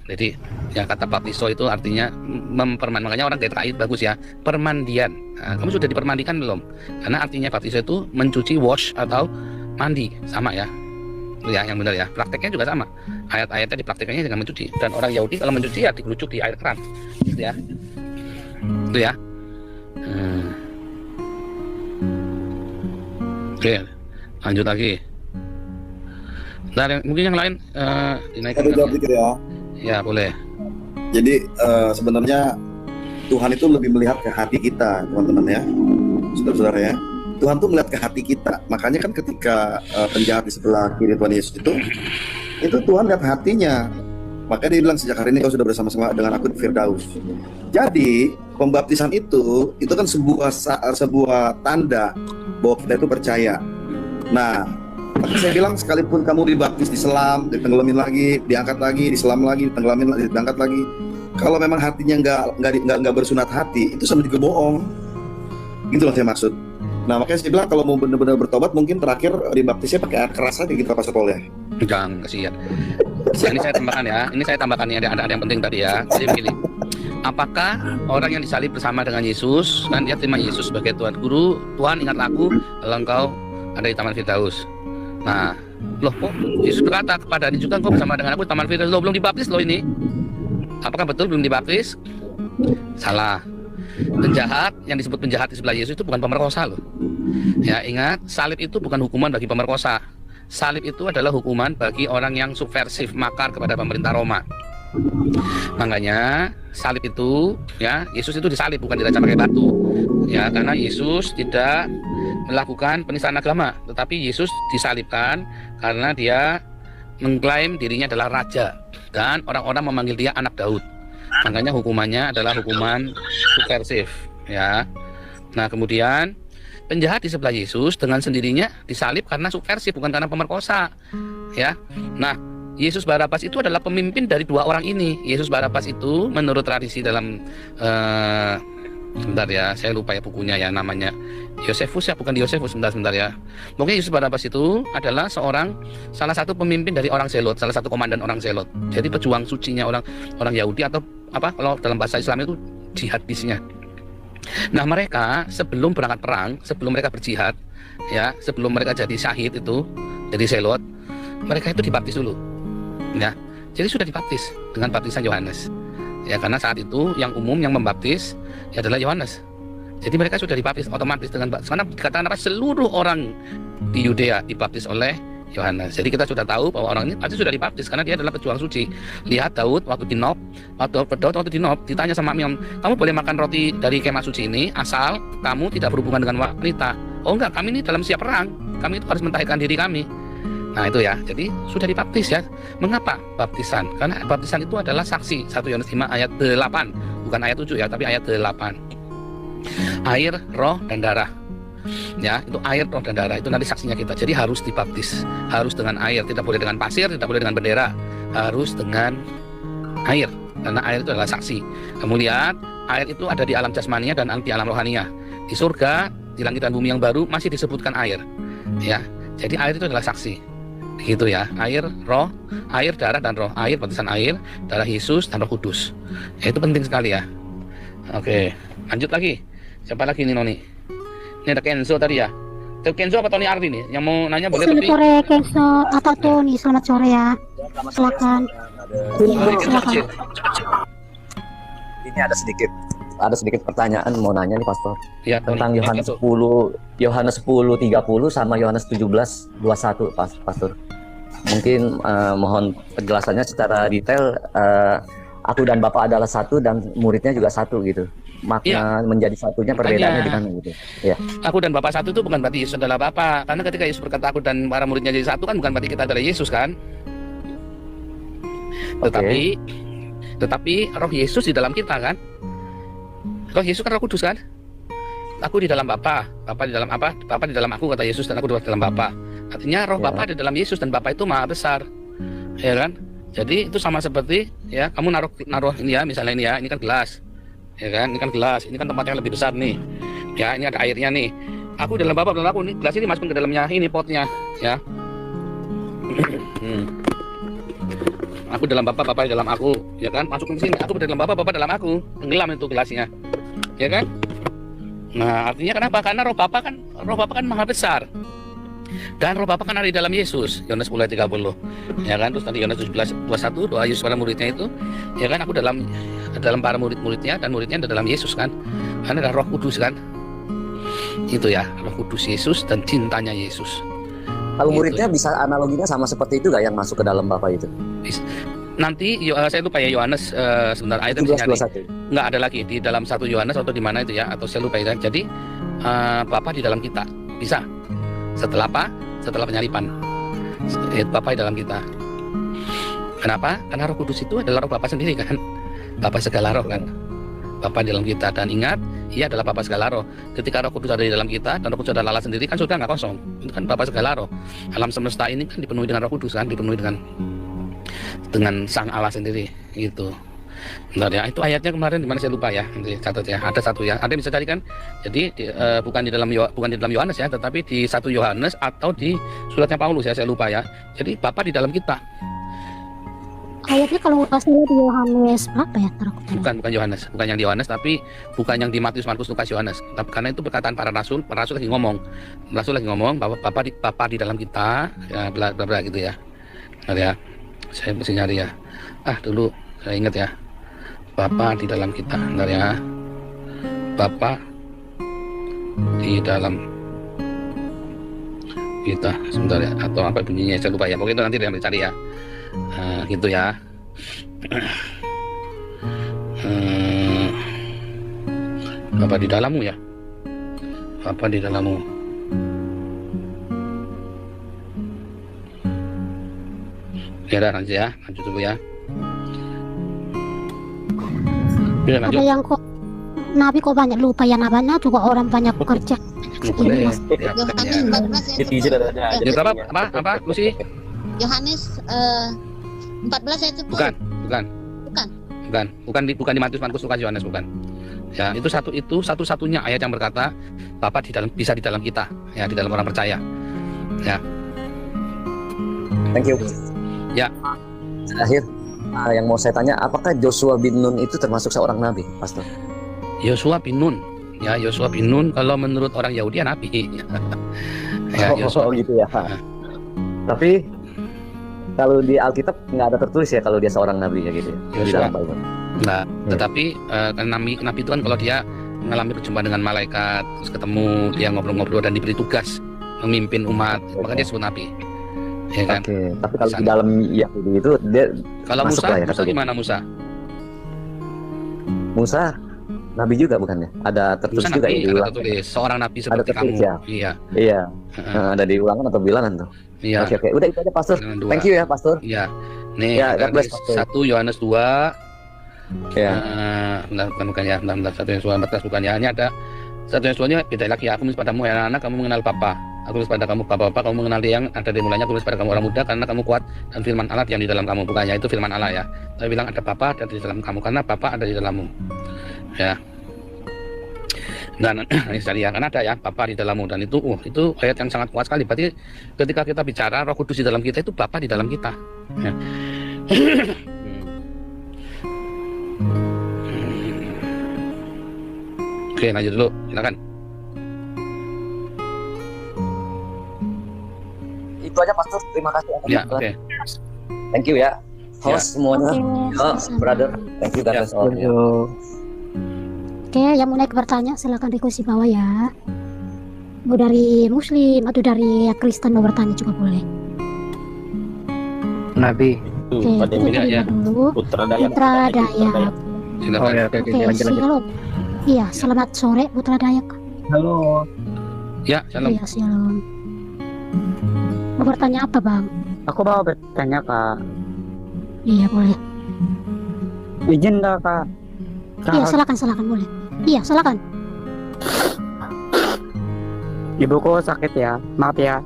Jadi yang kata baptiso itu artinya makanya orang GKI bagus ya, permandian. Nah, kamu sudah dipermandikan belum? Karena artinya baptiso itu mencuci, wash atau mandi, sama ya. Itu ya yang benar ya. Prakteknya juga sama. Ayat-ayatnya dipraktekkannya dengan mencuci. Dan orang Yahudi kalau mencuci ya digerucuk di air keran. Gitu ya. Itu ya. Oke, lanjut lagi. Nah, mungkin yang lain dinaikkan. Jawab dikit ya. Ya boleh. Jadi sebenarnya Tuhan itu lebih melihat ke hati kita, teman-teman ya, saudara-saudara ya. Tuhan tuh melihat ke hati kita. Makanya kan ketika penjahat di sebelah kiri Tuhan Yesus itu Tuhan lihat hatinya. Makanya dia bilang, sejak hari ini kau sudah bersama-sama dengan aku di Firdaus. Jadi pembaptisan itu kan sebuah tanda bahwa kita itu percaya. Nah, saya bilang sekalipun kamu dibaptis, diselam, ditenggelamin lagi, diangkat lagi, diselam lagi, ditenggelamin lagi, diangkat lagi, kalau memang hatinya nggak bersunat hati, itu sama juga bohong. Gitu loh saya maksud. Nah makanya saya bilang kalau mau benar-benar bertobat, mungkin terakhir dibaptisnya pakai air keras aja gitu Pak Sotol ya. Jangan, kasihan. Ini saya tambahkan ya. Ini saya tambahkan ya, ada yang penting tadi ya. Jadi begini. Apakah orang yang disalib bersama dengan Yesus, kan dia terima Yesus sebagai Tuhan Guru, Tuhan ingatlah aku kalau engkau ada di Taman Firdaus. Nah, loh kok Yesus berkata kepada ini juga engkau bersama dengan aku di Taman Firdaus, lo belum dibaptis lo ini. Apakah betul belum dibaptis? Salah. Penjahat yang disebut penjahat di sebelah Yesus itu bukan pemerkosa loh. Ya, ingat, salib itu bukan hukuman bagi pemerkosa. Salib itu adalah hukuman bagi orang yang subversif, makar kepada pemerintah Roma. Makanya salib itu ya, Yesus itu disalib bukan dirancang pakai batu. Ya, karena Yesus tidak melakukan penistaan agama, tetapi Yesus disalibkan karena dia mengklaim dirinya adalah raja dan orang-orang memanggil dia anak Daud. Makanya hukumannya adalah hukuman subversif ya. Nah, kemudian penjahat di sebelah Yesus dengan sendirinya disalib karena subversif, bukan karena pemerkosa ya. Nah, Yesus Barabas itu adalah pemimpin dari 2 orang ini. Yesus Barabas itu menurut tradisi dalam sebentar ya, saya lupa ya bukunya ya, namanya Yosefus ya, bukan Yosefus, sebentar ya. Mungkin Yesus Barabas itu adalah salah satu pemimpin dari orang Zelot, salah satu komandan orang Zelot. Jadi pejuang sucinya orang Yahudi, atau apa kalau dalam bahasa Islam itu jihadisnya. Nah, mereka sebelum berangkat perang, sebelum mereka berjihad ya, sebelum mereka jadi syahid itu, jadi Zelot, mereka itu dibaptis dulu. Ya. Jadi sudah dibaptis dengan baptisan Yohanes. Ya, karena saat itu yang umum yang membaptis ya adalah Yohanes. Jadi mereka sudah dibaptis otomatis dengan karena dikatakan apa, seluruh orang di Yudea dibaptis oleh Yohanes. Jadi kita sudah tahu bahwa orang ini pasti sudah dibaptis karena dia adalah pejuang suci. Lihat Daud waktu di Nob, ditanya sama Amnon, kamu boleh makan roti dari kemah suci ini asal kamu tidak berhubungan dengan wanita. Oh enggak, kami ini dalam siap perang, kami itu harus mentahirkan diri kami. Nah itu ya, jadi sudah dibaptis ya. Mengapa baptisan? Karena baptisan itu adalah saksi. 1 Yohanes 5 ayat 8, bukan ayat 7 ya, tapi ayat 8. Air, roh, dan darah. Ya, itu air, roh, dan darah itu nanti saksinya kita. Jadi harus dibaptis, harus dengan air, tidak boleh dengan pasir, tidak boleh dengan bendera, harus dengan air. Karena air itu adalah saksi. Kemudian air itu ada di alam jasmania dan di alam rohania. Di surga di langit dan bumi yang baru masih disebutkan air. Ya. Jadi air itu adalah saksi. Gitu ya. Air, roh, air, darah dan roh. Air baptisan air, darah Yesus dan Roh Kudus. Ya, itu penting sekali ya. Oke, lanjut lagi. Siapa lagi nih Noni? Ini ada Kenzo tadi ya. Itu Kenzo apa Tony Ardi nih? Yang mau nanya boleh Selamat tapi sore Kenzo atau Tony, selamat sore ya. Silakan. Silakan. Ini ada sedikit pertanyaan mau nanya nih Pastor. Ya, tentang Tony. Yohanes 10:30 sama Yohanes 17:21 Pastor. Mungkin mohon penjelasannya secara detail. Aku dan Bapak adalah satu dan muridnya juga satu gitu. Makna menjadi satunya perbedaannya di mana gitu. Ya. Aku dan Bapak satu itu bukan berarti Yesus adalah Bapak. Karena ketika Yesus berkata aku dan para muridnya jadi satu kan bukan berarti kita adalah Yesus kan. Tetapi roh Yesus di dalam kita kan. Roh Yesus kan Roh Kudus kan. Aku di dalam Bapa, Bapa di dalam apa? Bapa di dalam aku kata Yesus dan aku di dalam Bapa. Artinya roh Bapa di dalam Yesus dan Bapa itu maha besar. Ya kan? Jadi itu sama seperti ya kamu naruh ini ya, misalnya ini ya, ini kan gelas. Ya kan? Ini kan gelas, ini kan tempatnya lebih besar nih. Ya, ini ada airnya nih. Aku dalam Bapa dalam aku nih, gelas ini masukin ke dalamnya ini potnya, ya. Aku dalam Bapa, Bapa dalam aku, ya kan? Masukin ke sini. Aku dalam Bapa, Bapa dalam aku. Tenggelam itu gelasnya. Ya kan? Nah, artinya kenapa? Karena roh Bapa kan maha besar. Dan roh Bapa kan ada di dalam Yesus. Yohanes 10:30. Ya kan? Terus tadi Yohanes 17:21 doa Yesus pada muridnya itu. Ya kan? Aku dalam para murid-muridnya dan muridnya ada dalam Yesus kan. Karena ada Roh Kudus kan. Itu ya, Roh Kudus Yesus dan cintanya Yesus. Kalau muridnya bisa analoginya sama seperti itu gak yang masuk ke dalam Bapa itu? Nanti saya lupa ya Yohanes sebentar ayatnya nggak ada lagi di dalam 1 Yohanes atau di mana itu ya, atau saya lupa ya. Jadi Bapa di dalam kita bisa. Setelah apa? Setelah penyalipan. Bapa di dalam kita. Kenapa? Karena Roh Kudus itu adalah roh Bapa sendiri kan. Bapa segala roh kan. Bapa di dalam kita, dan ingat, Ia adalah Bapa segala roh. Ketika Roh Kudus ada di dalam kita dan Roh Kudus adalah Allah sendiri kan surga nggak kosong. Itu kan Bapa segala roh. Alam semesta ini kan dipenuhi dengan Roh Kudus kan, dipenuhi dengan Sang Allah sendiri gitu. Bentar ya, itu ayatnya kemarin di mana saya lupa ya. Nanti catat ya. Ada satu ya. Ada yang bisa cari kan? Jadi bukan di dalam Yohanes ya, tetapi di 1 Yohanes atau di suratnya Paulus ya, saya lupa ya. Jadi Bapa di dalam kita. Ayatnya kalau nggak salah di Yohanes berapa ya? Bukan Yohanes, bukan yang di Yohanes, tapi bukan yang di Matius, Markus, Lukas, Yohanes. Karena itu perkataan para rasul lagi ngomong. Rasul lagi ngomong bahwa Bapa di dalam kita, ya bla bla bla gitu ya. Bentar ya. Saya mesti nyari ya. Dulu saya ingat ya. Bapa di dalam kita, bentar ya. Bapa di dalam kita, sebentar ya. Atau apa bunyinya saya lupa ya. Pokoknya itu nanti dia cari ya. Gitu ya. Bapa di dalammu ya. Bapa di dalammu. Ya udah lanjut ya, lanjut dulu ya. Ya, lanjut. Ada yang kok Nabi kok banyak lupa ya, nabanya juga orang banyak bekerja. Boleh. Yohanes 14 Jadi apa Lucy? Yohanes 14 ayat 10. Bukan di Matius, Markus, Lukas, Yohanes, bukan. Ya, itu satu-satunya ayat yang berkata Bapa bisa di dalam kita, ya, di dalam orang percaya. Ya. Thank you. Ya. Terakhir, yang mau saya tanya, apakah Joshua bin Nun itu termasuk seorang nabi, Pastor? Yosua bin Nun. Ya, Yosua bin Nun kalau menurut orang Yahudi nabi. Ya, gitu ya. Tapi kalau di Alkitab nggak ada tertulis ya kalau dia seorang nabi ya gitu. Yosua. Nah, tetapi nabi itu kan kalau dia mengalami perjumpaan dengan malaikat, terus ketemu, dia ngobrol-ngobrol dan diberi tugas memimpin umat, maka dia disebut nabi. Ya kan? Tapi kalau di dalam Yahudi itu dia kalau masuk Musa, lah ya, Musa gimana Musa? Musa nabi juga bukan ya? Ada tertulis Musa juga nabi, ya, ada tertulis seorang nabi seperti kamu. Ya? Iya. Ada di Ulangan atau Bilangan tuh. Iya. Oke. Udah itu aja Pastor. Thank you ya Pastor. Iya. Nih, ya, ada 1 Yohanes 2. Ya. Bukan ya, 1 Yohanes 2 bukan ya. Ini ada 1 Yohanes 2 nya beda lagi. Aku menulis padamu ya anak-anak, kamu mengenal Bapa. Aku menulis pada kamu Bapa, kamu mengenal Dia yang ada di mulanya. Aku menulis pada kamu orang muda karena kamu kuat dan firman Allah yang di dalam kamu. Bukannya itu firman Allah ya. Tapi bilang ada Bapa dan di dalam kamu karena Bapa ada di dalammu. Ya. Dan ya, kan ada ya Bapa di dalammu, dan itu ayat yang sangat kuat sekali. Berarti ketika kita bicara Roh Kudus di dalam kita, itu Bapa di dalam kita. Ya. Oke, lanjut dulu, silakan. Itu aja Pastor, terima kasih. Ya, oke. Thank you ya. Host semuanya. Brother, thank you guys all. Oke, yang mau naik bertanya silakan request di bawah ya. Mau dari Muslim atau dari Kristen mau bertanya juga boleh. Nabi. Oke, kita terima dulu. Putra Dayak. Silakan. Oke, shalom. Iya, selamat sore Putra Dayak. Halo. Ya, shalom. Iya, shalom. Mau bertanya apa, Bang? Aku mau bertanya, Kak. Iya, boleh. Izin nggak, Kak? Iya, silakan boleh. Iya, silakan. Ibuku sakit ya, maaf ya.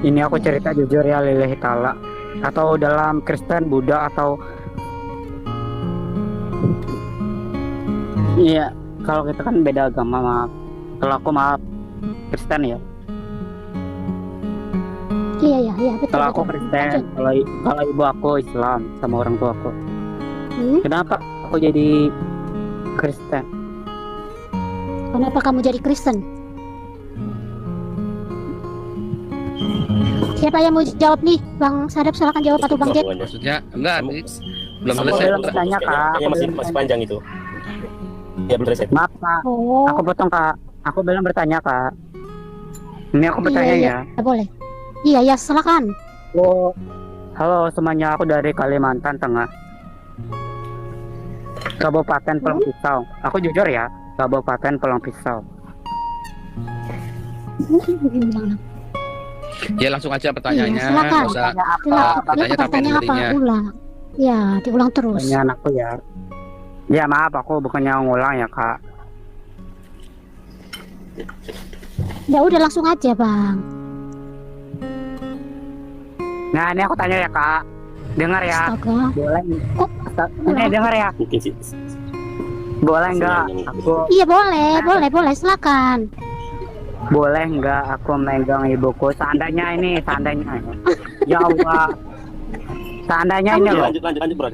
Ini aku cerita jujur ya, lillahi ta'ala. Atau dalam Kristen, Buddha, atau iya, kalau kita kan beda agama, maaf. Kalau aku maaf Kristen ya. Iya, betul. Kalau aku Kristen, kalau ibu aku Islam sama orang tua aku. Kenapa aku jadi Kristen? Kenapa kamu jadi Kristen? Siapa yang mau jawab nih? Bang Sadap silakan jawab atau Bang Jack? Maksudnya enggak, belum selesai. Aku bertanya, Kak. Masih panjang itu. Ya, maaf, Kak. Aku potong, Kak. Aku belum bertanya, Kak. Ini aku bertanya ya. Boleh. Iya, silakan. Oh, halo semuanya, aku dari Kalimantan Tengah, Kabupaten Pulang Pisau. Aku jujur ya, Kabupaten Pulang Pisau. Ya, langsung aja pertanyaannya. Iya, silakan. Pertanyaan apa? Ulang. Ya, diulang terus. Pertanyaan aku ya. Ya maaf, aku bukannya ngulang ya, Kak. Ya udah langsung aja, Bang. Nah, ini aku tanya ya, Kak. Dengar ya. Astaga. Boleh. Ini dengar ya. Boleh nggak aku? Iya, boleh, silakan. Boleh nggak aku megang ibuku? Seandainya. Ya Allah. Seandainya ini loh. Lanjut, Bro.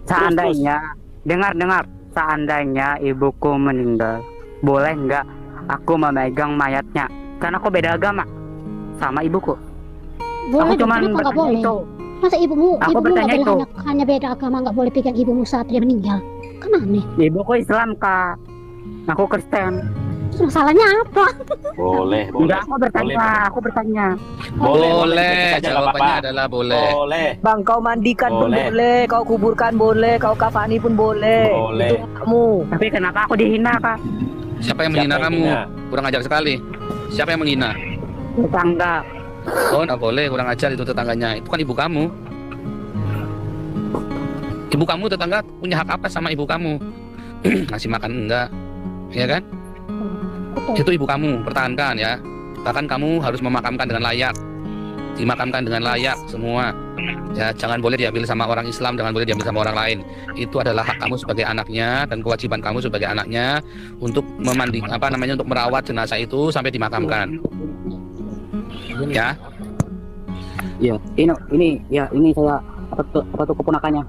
Seandainya, dengar. Seandainya ibuku meninggal, boleh nggak aku memegang mayatnya? Karena aku beda agama sama ibuku. Boleh, aku cuma nggak boleh. itu. Masa ibumu Aku nggak bertanya boleh itu. hanya beda agama, nggak boleh pegang ibumu saat dia meninggal? Kan aneh. Ibuku Islam, Kak. Aku Kristen. Terus masalahnya apa? Boleh. Enggak, aku bertanya. Boleh. Jawabannya adalah boleh. Boleh. Bang, kau mandikan pun boleh, kau kuburkan boleh, kau kafani pun boleh. Boleh. Itu kamu. Tapi kenapa aku dihina, Kak? Siapa yang menghina kamu? Kurang ajar sekali. Siapa yang menghina? Tetangga. Oh, nggak boleh, kurang ajar itu tetangganya. Itu kan ibu kamu. Ibu kamu, tetangga punya hak apa sama ibu kamu? Ngasih makan enggak? Ya kan? Itu ibu kamu, pertahankan ya. Bahkan kamu harus memakamkan dengan layak. Dimakamkan dengan layak semua. Ya, jangan boleh diambil sama orang Islam, jangan boleh diambil sama orang lain. Itu adalah hak kamu sebagai anaknya dan kewajiban kamu sebagai anaknya untuk untuk merawat jenazah itu sampai dimakamkan. Ya. Iya, ini saya apa tuh keponakannya.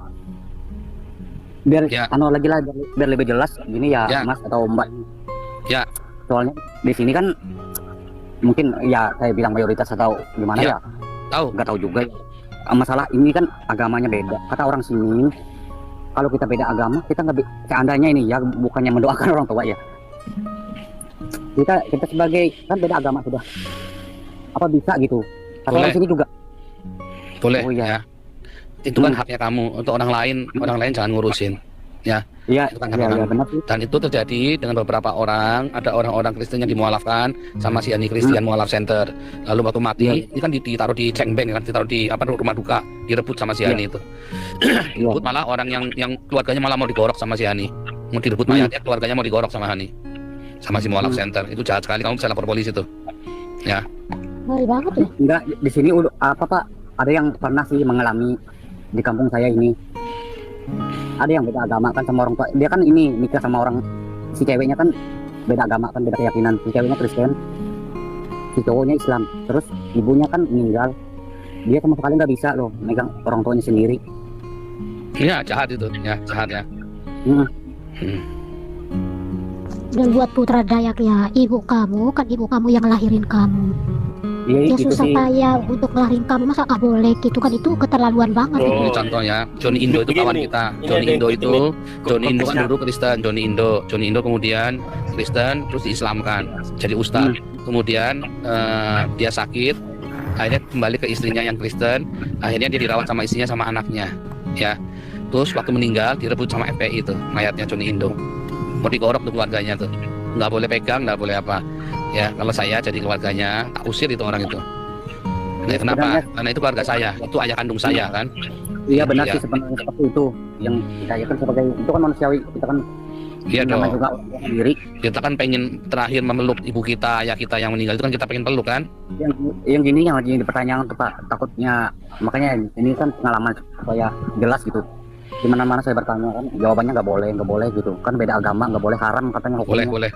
Biar biar lebih jelas gini ya, Mas atau Mbak. Ya. Soalnya di sini kan mungkin ya saya bilang mayoritas atau gimana ya. Tahu. Nggak tahu juga. Masalah ini kan agamanya beda. Kata orang sini, kalau kita beda agama, kita nggak seandainya ini ya, bukannya mendoakan orang tua ya. Kita sebagai kan beda agama sudah. Apa bisa gitu? Kata orang sini juga. Boleh. Oh, ya. Itu kan haknya kamu. Untuk orang lain jangan ngurusin. Ya. Iya, itu kan haknya kamu. Dan itu terjadi dengan beberapa orang. Ada orang-orang Kristen yang dimualafkan sama si Ani Christian Mualaf Center. Lalu waktu mati, ini kan ditaruh di cengben, kan ditaruh di rumah duka, direbut sama si Ani itu. Direbut malah orang yang keluarganya malah mau digorok sama si Ani. Mau direbut mayatnya, keluarganya mau digorok sama Ani. Sama si Mualaf Center. Itu jahat sekali, kamu bisa lapor polisi tuh. Ya. Ngeri banget ya. Enggak, di sini Pak, ada yang pernah sih mengalami di kampung saya ini. Ada yang beda agama kan sama orang tua. Dia kan ini nikah sama orang, si ceweknya kan beda agama kan, beda keyakinan. Si ceweknya Kristen, si cowoknya Islam. Terus ibunya kan meninggal, dia sama sekali nggak bisa loh megang orang tuanya sendiri. Ya jahat itu, ya jahat ya. Dan buat putra Dayak ya, ibu kamu yang ngelahirin kamu. Iya, Ya itu susah sih. payah untuk ngelahirin kamu, masa nggak boleh gitu kan, itu keterlaluan banget. Ini contoh ya, Johnny Indo itu kawan kita. Johnny Indo itu, Johnny Indo kan dulu Kristen, Johnny Indo kemudian Kristen terus diislamkan jadi ustadz. Kemudian dia sakit, akhirnya kembali ke istrinya yang Kristen. Akhirnya dia dirawat sama istrinya sama anaknya, ya. Terus waktu meninggal direbut sama FPI itu mayatnya Johnny Indo. Mau digorok tuh keluarganya tuh, nggak boleh pegang, nggak boleh apa. Ya kalau saya jadi keluarganya tak usir itu orang itu. Nah, kenapa? Karena itu keluarga saya, itu ayah kandung saya kan. Iya benar Ya. sih sebenarnya seperti itu. Yang kita ya kan sebagai itu kan manusiawi, kita kan Iya namanya dong. juga orang sendiri. Kita kan pengen terakhir memeluk ibu kita, ayah kita yang meninggal itu kan kita pengen peluk kan. Yang gini yang lagi dipertanyakan tuh Pak, takutnya makanya ini kan pengalaman supaya jelas gitu. Di mana-mana saya bertanya kan jawabannya nggak boleh gitu. Kan beda agama nggak boleh, haram katanya hukumnya. Boleh.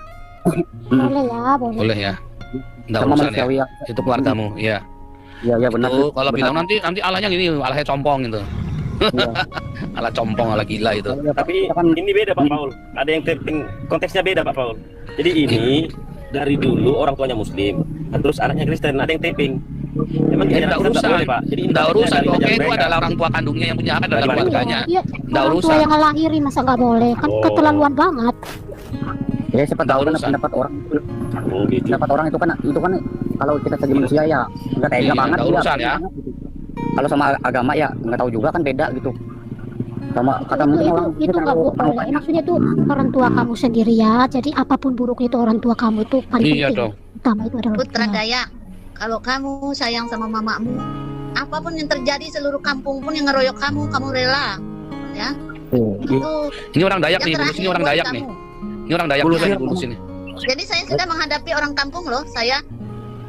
Boleh ya, boleh. Boleh ya. Nggak Sama urusan manusiawi ya. Itu keluargamu, iya. Iya benar. Itu kalau benar. bilang nanti Allahnya gini, Allahnya compong gitu. Allah compong, Allah gila itu. Tapi ini beda Pak Paul. Ada yang konteksnya beda Pak Paul. Jadi ini dari dulu orang tuanya Muslim, terus anaknya Kristen, ada yang taping. Emang di Nggak daerah kita nggak urusan, boleh, Pak. Jadi nggak urusan. dari Oke ajaran itu mereka. adalah orang tua kandungnya yang punya hak adalah Bagaimana? keluarganya. Iya, Nggak orang tua urusan. yang ngelahirin masa nggak boleh kan, Oh. keterlaluan banget. Ya siapa tahu kan urusan. pendapat orang itu. Oh, gitu. Pendapat orang itu kan kalau kita sebagai manusia ya nggak tega Iya, banget nggak ya. urusan ya. Kalau sama agama ya nggak tahu juga kan beda gitu. Sama kata mungkin orang Itu nggak boleh. Maksudnya itu orang tua kamu sendiri ya. Jadi apapun buruknya itu orang tua kamu itu paling Iya penting. dong. Utama itu adalah Putra Dayak, kalau kamu sayang sama mamamu, apapun yang terjadi seluruh kampung pun yang ngeroyok kamu rela, ya. Itu Ini orang Dayak yang nih, Bulus ini terakhir orang buat Dayak kamu. nih. Ini orang Dayak nih, Bulus ini. Jadi saya sudah menghadapi orang kampung loh. Saya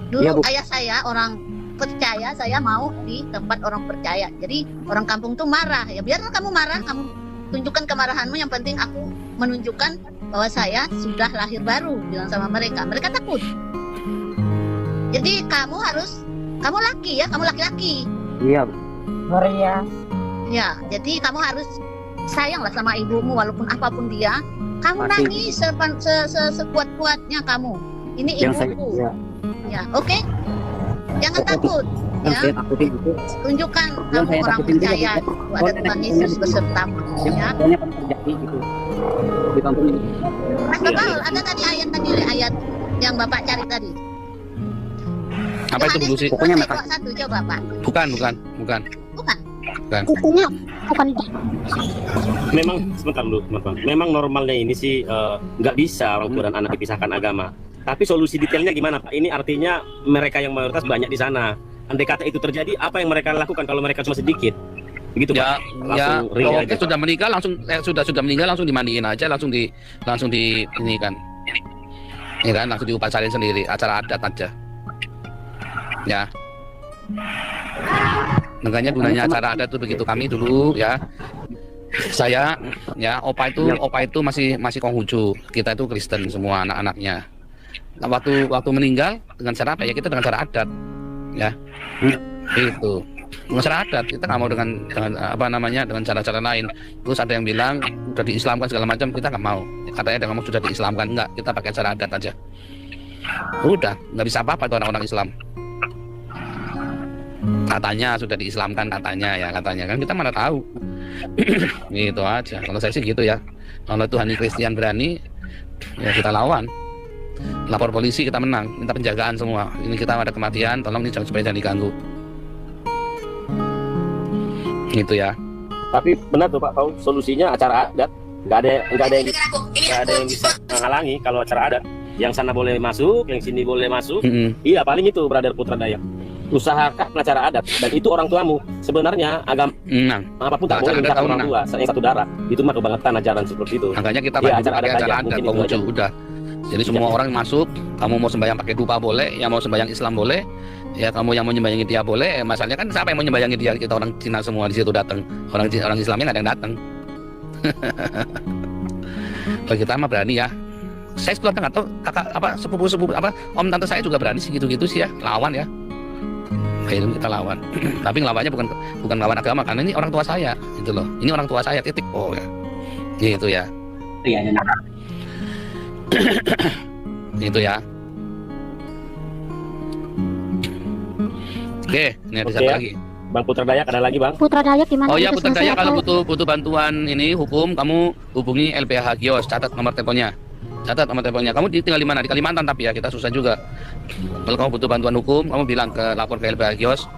dulu Iya, Bu. ayah saya orang percaya, saya mau di tempat orang percaya. Jadi orang kampung tuh marah. Ya biarlah kamu marah, kamu tunjukkan kemarahanmu. Yang penting aku menunjukkan bahwa saya sudah lahir baru, bilang sama mereka. Mereka takut. Jadi kamu laki ya, kamu laki-laki. Iya. Maria. Ya, jadi kamu harus sayanglah sama ibumu walaupun apapun dia. Kamu Pasti. nangis sekuat-kuatnya kamu. Ini Yang saya ibuku. ya, Ya, oke. Jangan takut. yang Ya, saya takutin itu tunjukkan yang kamu saya orang takutin itu percaya ya, bahwa ada Tuhan Yesus besertamu. yang Ya. banyak kan terjadi gitu di kampung ini. Mas Bapak, ada tadi ayat yang Bapak cari tadi. Apa itu Bulus? Pokoknya Ayat 1 coba Pak. Bukan. Bukan. Kukunya bukan Memang sebentar dulu, teman-teman. Memang normalnya ini sih nggak bisa orang tua dan anak dipisahkan agama. Tapi solusi detailnya gimana Pak? Ini artinya mereka yang mayoritas banyak di sana. Andai kata itu terjadi, apa yang mereka lakukan kalau mereka cuma sedikit? Begitu Ya, Pak. Langsung real oke, aja, Pak. sudah menikah langsung sudah meninggal langsung dimandiin aja, langsung di ini kan. Ya kan, langsung diupacarin sendiri, acara adat aja. Ya. Makanya gunanya acara adat itu begitu. Kami dulu ya, saya ya opa itu masih Konghucu. Kita itu Kristen semua anak-anaknya. Nah, waktu meninggal dengan cara apa ya, kita dengan cara adat ya. Itu dengan cara adat, kita nggak mau dengan apa namanya, dengan cara-cara lain. Terus ada yang bilang sudah diislamkan segala macam, kita nggak mau. Katanya ada yang ngomong sudah diislamkan, enggak, kita pakai cara adat aja. Udah nggak bisa apa-apa itu orang-orang Islam. Katanya sudah diislamkan, katanya kan kita mana tahu. Gitu aja. Kalau saya sih gitu ya. Kalau Tuhan Kristen berani, ya kita lawan. Lapor polisi, kita menang, minta penjagaan semua. Ini kita ada kematian, tolong ini supaya jangan diganggu. Gitu ya. Tapi benar tuh Pak Paul, solusinya acara adat. Nggak ada yang bisa menghalangi kalau acara adat. Yang sana boleh masuk, yang sini boleh masuk. Iya, paling itu brother Putra Dayak. Usahakan acara adat, dan itu orang tuamu. Sebenarnya agama apapun tak boleh memisahkan orang tua, yang satu darah. Itu mah kebangetan ajaran seperti itu. Makanya kita Iya, pakai acara adat, Konghucu udah. Jadi semua orang masuk, kamu mau sembahyang pakai dupa boleh, yang mau sembahyang Islam boleh, ya kamu yang mau nyembayangi dia boleh. Masalahnya kan siapa yang mau nyembayangi dia? Kita orang Cina semua di situ datang. Orang Islamnya nggak ada yang datang. Kalau kita mah berani ya, saya keluarga nggak tahu, kakak apa sepupu apa om tante saya juga berani sih gitu-gitu sih ya, lawan ya. Kayak itu kita lawan. Tapi ngelawannya bukan lawan agama, karena ini orang tua saya gitu loh. Ini orang tua saya, titik. Oh ya. Gitu ya. Iya, Gitu ya. Oke, ini ada satu lagi. Bang Putra Dayak ada lagi, Bang? Putra Dayak gimana? Oh ya, Itu Putra selesai Dayak kalau atau- butuh bantuan ini hukum, kamu hubungi LPH Gios, catat nomor teleponnya. Catat nomor teleponnya. Kamu tinggal di mana? Di Kalimantan, tapi ya kita susah juga. Kalau kamu butuh bantuan hukum, kamu bilang lapor ke LPH Gios.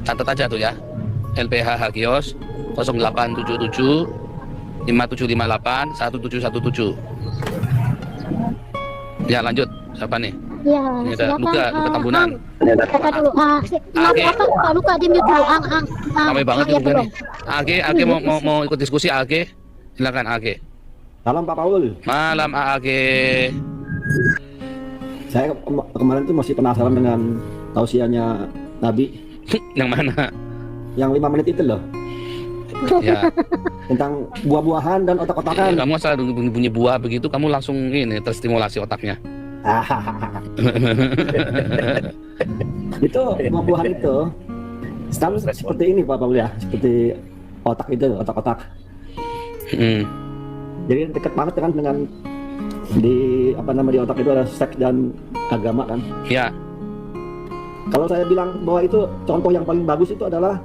Catat aja tuh ya. LPH Gios 0877 5758 1717. Ya, lanjut. Siapa nih? Iya, Ini ada silakan. Luka Tambunan. Kata dulu. Apa Pak Luka di mute dulu. Ramai banget ya, itu kan. Age mau ikut diskusi Age. Silakan Age. Malam Pak Paul. Malam Age. Saya kemarin tuh masih penasaran dengan tausiahnya Nabi. Yang mana? Yang 5 menit itu loh. Ya. Tentang buah-buahan dan otak-otakan. Kamu asal bunyi buah begitu, kamu langsung ini terstimulasi otaknya. Itu buah-buahan itu selalu seperti ini Pak Paul ya, seperti otak itu, otak-otak. Jadi dekat banget kan dengan di di otak itu ada seks dan agama kan. Ya. Kalau saya bilang bahwa itu contoh yang paling bagus itu adalah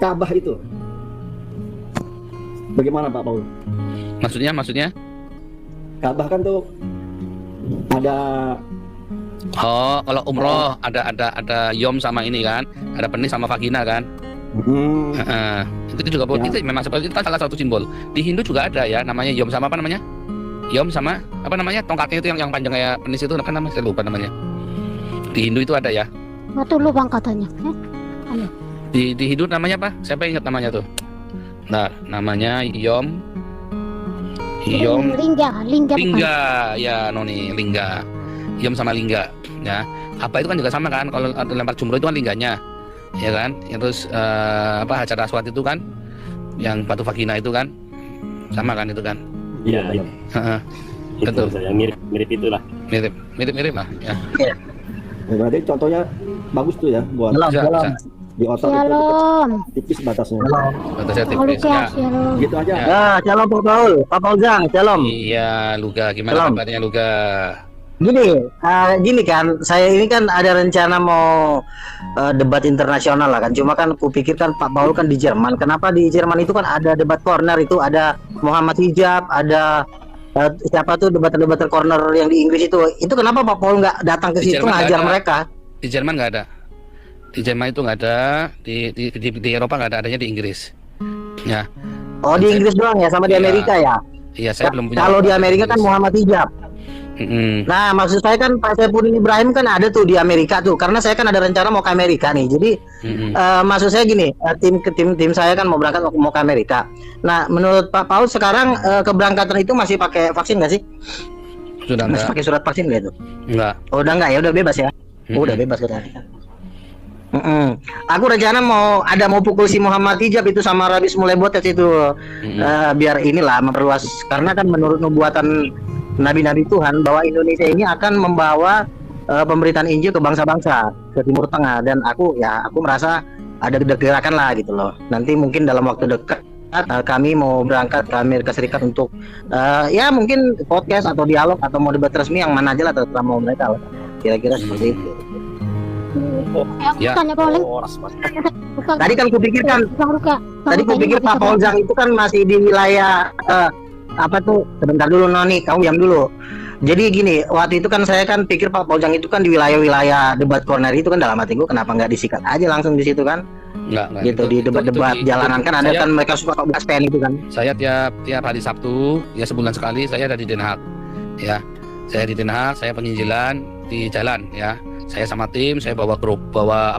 Ka'bah itu. Bagaimana Pak Paul? Maksudnya? Ka'bah kan tuh ada. Oh, kalau umroh ada yom sama ini kan, ada penis sama vagina kan. Itu juga buat kita memang seperti itu kan salah satu simbol. Di Hindu juga ada ya, namanya yom sama apa namanya? Yom sama apa namanya? Tongkatnya itu yang panjang kayak penis itu apa namanya? Saya lupa namanya. Di Hindu itu ada ya. Betul lu Bang katanya. Ayo. Di Hindu namanya apa? Siapa ingat namanya tuh? Nah, namanya yom. Lingga ya Noni, lingga. Yom sama lingga ya. Apa itu kan juga sama kan, kalau lempar jumroh itu kan lingganya. Ya kan? Ya, terus Hajar Aswad itu kan yang batu vagina itu kan sama kan itu kan? Iya. Betul. Yang mirip itulah. Mirip lah ya. Berarti contohnya bagus tuh ya buat di otak itu tipis batasnya. Batasnya tipis ya. Gitu aja. Ya. Shalom Pak Paul, Pak Paul Jang, shalom. Iya, Luga, gimana kabarnya Luga? Gini kan, saya ini kan ada rencana mau debat internasional lah kan. Cuma kan kupikir kan Pak Paul kan di Jerman. Kenapa di Jerman itu kan ada debat corner itu, ada Muhammad Hijab, ada siapa tuh debater corner yang di Inggris itu. Itu kenapa Pak Paul nggak datang ke situ ngajar mereka? Di Jerman nggak ada. Di Jerman itu nggak ada, di Eropa nggak ada, adanya di Inggris. Ya. Oh, di Inggris doang ya, sama di Amerika ya? Iya, saya belum punya. Kalau di Amerika kan Muhammad Hijab. Nah, maksud saya kan Pak Saifudin Ibrahim kan ada tuh di Amerika tuh, karena saya kan ada rencana mau ke Amerika nih. Jadi maksud saya gini, tim saya kan mau berangkat mau ke Amerika. Nah, menurut Pak Paul sekarang keberangkatan itu masih pakai vaksin nggak sih? Sudah masih enggak. pakai surat vaksin nggak itu? Enggak. Oh, udah enggak ya, udah bebas ya? Oh, udah bebas katanya. Aku rencana mau pukul si Muhammad Hijab itu sama Rabis Mulebotes itu biar inilah memperluas, karena kan menurut nubuatan nabi-nabi Tuhan bahwa Indonesia ini akan membawa pemberitaan Injil ke bangsa-bangsa ke Timur Tengah, dan aku merasa ada gerakan lah gitu loh. Nanti mungkin dalam waktu dekat kami mau berangkat ke Amerika Serikat untuk ya mungkin podcast atau dialog atau mau debat resmi yang mana aja lah terserah mau mereka lah. Kira-kira seperti itu. Ya. Tanya Paul. Tadi kan kupikirkan Pak Paul Jang itu kan masih di wilayah sebentar dulu Noni, kamu diam dulu. Jadi gini, waktu itu kan saya kan pikir Pak Paul Jang itu kan di wilayah debat corner itu kan, dalam hati gue kenapa nggak disikat aja langsung di situ kan? Enggak. Gitu di debat-debat jalanan kan ada kan mereka suka bahas PN itu kan. Saya tiap hari Sabtu ya sebulan sekali saya ada di Den Haag. Ya. Saya di Den Haag, saya penginjilan di jalan ya. Saya sama tim, saya bawa grup, bawa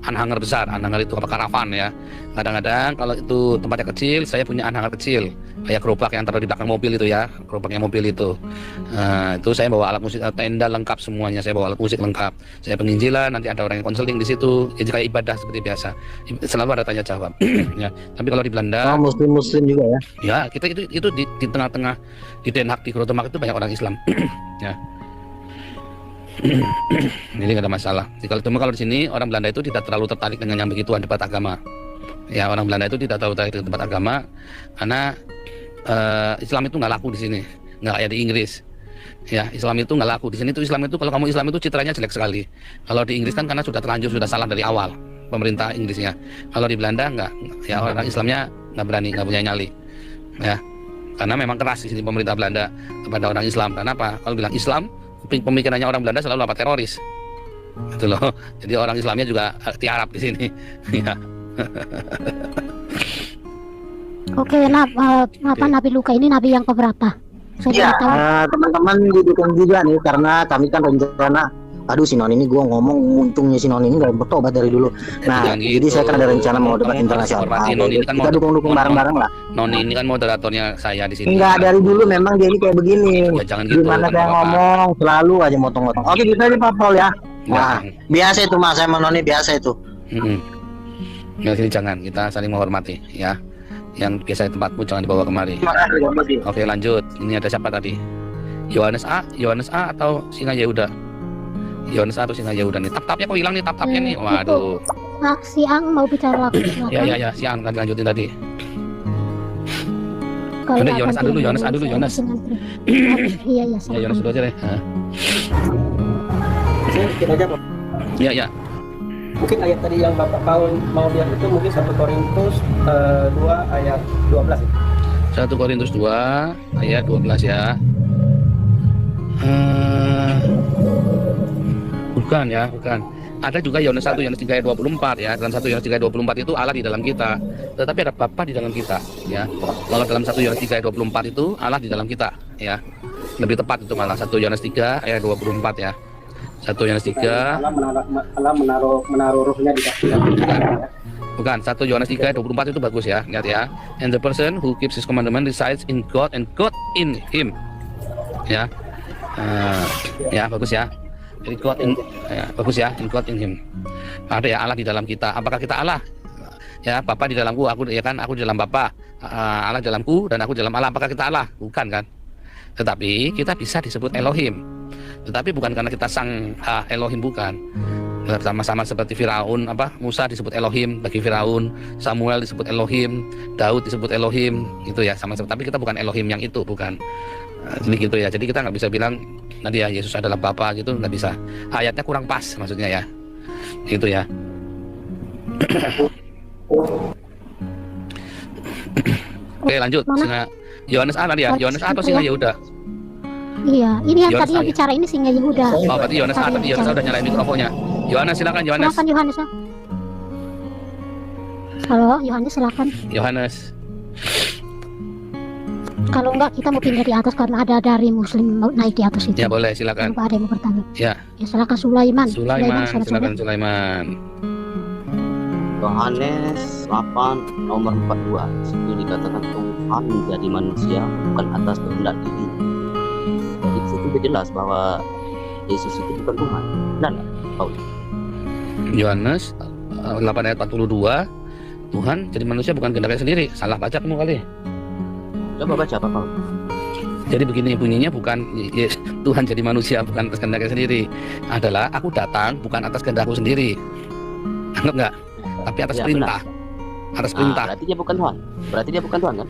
anhanger besar. Anhanger itu apa, karavan ya. Kadang-kadang kalau itu tempatnya kecil, saya punya anhanger kecil, kayak gerobak yang taruh di belakang mobil itu ya, gerobaknya mobil itu. Itu saya bawa alat musik, tenda lengkap semuanya, saya bawa alat musik lengkap. Saya penginjilan, nanti ada orang yang konseling di situ, ya kayak ibadah seperti biasa. Selalu ada tanya jawab. Ya. Tapi kalau di Belanda, Muslim juga ya. ya kita itu di tengah-tengah di Den Haag, di Grotemark itu banyak orang Islam. Ya. Ini nggak ada masalah. Kalau di sini orang Belanda itu tidak terlalu tertarik dengan yang begituan, debat agama. Ya, orang Belanda itu tidak terlalu tertarik dengan debat agama karena Islam itu nggak laku di sini, nggak kayak di Inggris. Ya, Islam itu nggak laku di sini. Itu Islam itu, kalau kamu Islam itu citranya jelek sekali. Kalau di Inggris kan karena sudah terlanjur, sudah salah dari awal pemerintah Inggrisnya. Kalau di Belanda nggak, ya orang Islamnya nggak berani, nggak punya nyali. Ya, karena memang keras di sini pemerintah Belanda kepada orang Islam. Karena apa? Kalau bilang Islam, pemikirannya orang Belanda selalu apa, teroris, itu loh. Jadi orang Islamnya juga Arab di sini. Ya. Oke, Nabi Luka ini nabi yang keberapa? Iya, teman-teman didukung juga nih, karena kami kan rencana, aduh si Non ini gue ngomong, untungnya si Non ini gak bertobat dari dulu. Nah, jadi saya kan ada rencana mau debat internasional. Kita dukung-dukung bareng-bareng lah. Non ini kan moderatornya saya di sini. Enggak, dari dulu memang dia ini kayak begini. Ya, jangan gitu. Gimana saya ngomong, selalu aja motong-motong. Oke, kita aja Pak Paul ya. Nah, biasa itu Mas, saya sama Non ini biasa itu. Ya, sini jangan, kita saling menghormati ya. Yang biasa di tempatmu jangan dibawa kemari. Oke, lanjut. Ini ada siapa tadi? Yohanes A atau Singa Yehuda? Yohanes A atau Singa Yehuda nih? Tap-tapnya kok hilang nih, tap-tapnya nih. Waduh. Si Ang mau bicara lagi. Ya, si Ang kan lanjutin tadi. Kalau udah, Yohanes A dulu. Iya, Ya, Yohanes dulu aja deh. Sedikit aja Pak. Ya. Mungkin ayat tadi yang Bapak Paul mau lihat itu mungkin 1 Korintus 2 ayat 12. 1 Korintus 2 ayat 12 ya. Bukan. Ada juga Yohanes 1, Yohanes 3 ayat 24 ya. Dalam 1 Yohanes 3 ayat 24 itu Allah di dalam kita. Tetapi ada Bapa di dalam kita ya. Kalau dalam 1 Yohanes 3 ayat 24 itu Allah di dalam kita ya. Lebih tepat itu malah 1 Yohanes 3 ayat 24 ya. 1 Yohanes 3 Allah menaruh rohnya di kita. Bukan, 1 Yohanes 3 ayat 24 itu bagus ya. Lihat ya. And the person who keeps his commandment resides in God and God in him. Ya. Ya, bagus ya. Jadi God in, ya, bagus ya, in God in him. Ada ya Allah di dalam kita. Apakah kita Allah? Ya, Bapa di dalamku, aku ya kan, aku di dalam Bapa. Allah di dalamku dan aku di dalam Allah. Apakah kita Allah? Bukan kan? Tetapi kita bisa disebut Elohim. Tetapi bukan karena kita sang Elohim, bukan. Sama-sama seperti Firaun, Musa disebut Elohim bagi Firaun, Samuel disebut Elohim, Daud disebut Elohim, itu ya sama. Tapi kita bukan Elohim yang itu, bukan. Jadi gitu ya. Jadi kita nggak bisa bilang nanti ya Yesus adalah Bapa gitu, nggak bisa. Ayatnya kurang pas maksudnya ya. Itu ya. Oke, lanjut. Yohanes A tadi ya. Yohanes A atau Singa Yehuda? Iya, ini yang tadi yang bicara ini Singa Yehuda. Oh, berarti Yohanes A tadi. Yohanes A udah nyalain mikrofonnya. Yohanes, silakan Yohanes. Silakan Yohanes. Halo, Yohanes silakan. Yohanes. Kalau enggak kita mau pindah di atas karena ada dari Muslim mau naik di atas itu. Ya boleh, silakan. Tanpa ada yang mau bertanya. Ya. Ya silakan Sulaiman. Silakan Sulaiman. Yohanes 8 nomor 42 situ dikatakan Tuhan menjadi manusia bukan atas kehendak diri. Jadi situ jelas bahwa Yesus itu bukan Tuhan. Benar nggak, Paul? Yohanes 8 ayat 42, Tuhan jadi manusia bukan kehendaknya sendiri. Salah baca kamu kali. Coba baca Pak Paul. Jadi begini bunyinya, bukan Tuhan jadi manusia bukan atas kehendaknya sendiri. Adalah aku datang bukan atas kehendakku sendiri. Anggap nggak? Tapi atas perintah. Benar. Atas perintah. Berarti dia bukan Tuhan. Berarti dia bukan Tuhan kan?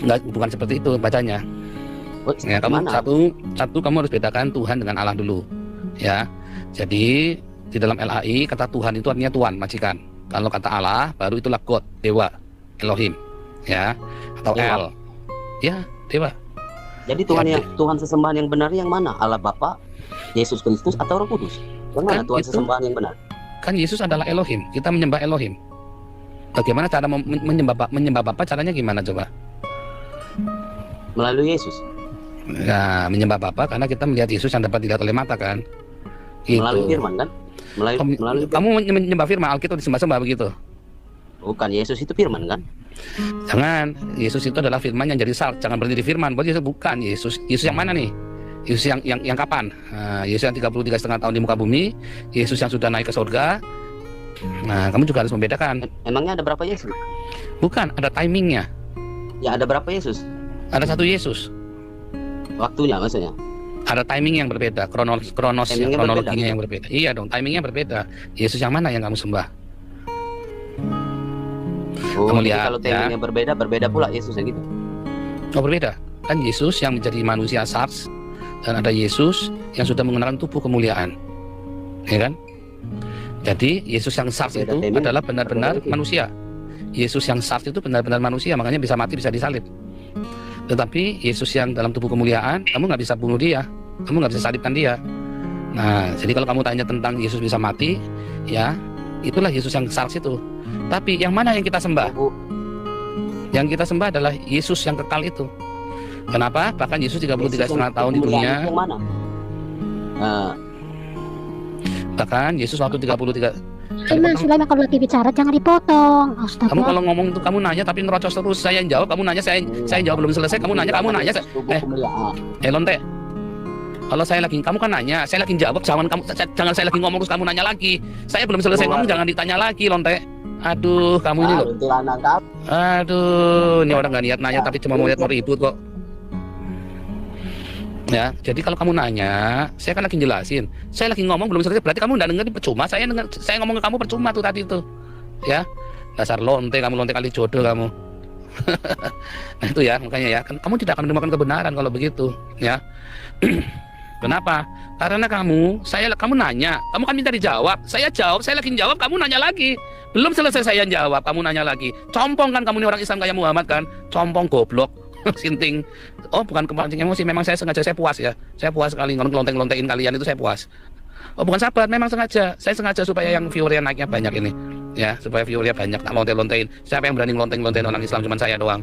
Enggak, bukan seperti itu bacanya. Ya, kamu satu kamu harus bedakan Tuhan dengan Allah dulu. Ya. Jadi di dalam LAI kata Tuhan itu artinya Tuhan, majikan. Kalau kata Allah baru itulah God, dewa, Elohim. Ya. Atau Dewa. El. Ya, dewa. Jadi Tuhan sesembahan yang benar yang mana? Allah Bapa, Yesus Kristus atau Roh Kudus? Yang mana Tuhan sesembahan yang benar? Kan Yesus adalah Elohim, kita menyembah Elohim. Bagaimana cara menyembah Bapa? Caranya gimana coba? Melalui Yesus. Nah, menyembah Bapa karena kita melihat Yesus yang dapat dilihat oleh mata kan. Gitu. Melalui firman kan? Kamu menyembah firman, Alkitab disembah-sembah begitu? Bukan, Yesus itu firman kan? Jangan, Yesus itu adalah firman yang jadi salt. Jangan berhenti di firman. Yesus bukan Yesus. Yesus yang mana nih? Yesus yang kapan? Nah, Yesus yang 33,5 tahun di muka bumi. Yesus yang sudah naik ke surga. Nah, kamu juga harus membedakan. Emangnya ada berapa Yesus? Bukan, ada timingnya. Ya, ada berapa Yesus? Ada satu Yesus. Waktunya maksudnya? Ada timing yang berbeda, kronologinya yang berbeda. Iya dong, timingnya berbeda. Yesus yang mana yang kamu sembah? Oh, kamu lihat, kalau timingnya berbeda pula Yesusnya gitu. Oh, berbeda. Kan Yesus yang menjadi manusia SARS, dan ada Yesus yang sudah mengenakan tubuh kemuliaan. Ya kan? Jadi Yesus yang SARS itu adalah benar-benar manusia. Yesus yang SARS itu benar-benar manusia, makanya bisa mati, bisa disalib. Tetapi Yesus yang dalam tubuh kemuliaan, kamu nggak bisa bunuh dia, kamu nggak bisa salibkan dia. Nah, jadi kalau kamu tanya tentang Yesus bisa mati, ya itulah Yesus yang SARS itu. Tapi yang mana yang kita sembah? Yang kita sembah adalah Yesus yang kekal itu. Kenapa? Bahkan Yesus 33,5 tahun di dunia. Bahkan Yesus waktu 33. Sulaiman kalau lagi bicara jangan dipotong. Astaga. Kamu kalau ngomong tuh kamu nanya tapi ngerocos terus. Saya yang jawab, kamu nanya, saya jawab belum selesai. Kamu nanya. Lonte. Kalau saya lagi, kamu kan nanya, saya lagi jawab. Jangan saya lagi ngomong terus kamu nanya lagi. Saya belum selesai ngomong, jangan ditanya lagi, Lonte. Aduh, kamu ini loh. Aduh, ini orang nggak niat nanya tapi cuma mau lihat mau ribut kok. Ya, jadi kalau kamu nanya, saya kan lagi jelasin. Saya lagi ngomong belum selesai, berarti kamu nggak dengerin, percuma. Saya ngomong ke kamu percuma tuh tadi tuh. Ya, dasar lonte kamu, lonte kali jodoh kamu. Nah itu ya, makanya ya, kamu tidak akan menemukan kebenaran kalau begitu, ya. Kenapa? Karena kamu nanya, kamu kan minta dijawab. Saya jawab, saya lagi jawab, kamu nanya lagi. Belum selesai saya jawab, kamu nanya lagi. Compong kan kamu ini orang Islam kayak Muhammad kan? Compong goblok. Sinting. Oh, bukan kepancing emosi, memang saya sengaja, saya puas ya. Saya puas sekali ngelonteng-lontekin kalian itu, saya puas. Oh, bukan sabar, memang sengaja. Saya sengaja supaya yang viewernya naiknya banyak ini. Ya, supaya viewernya banyak, tak lonte-lontein. Siapa yang berani ngelonteng-lontein orang Islam, cuman saya doang.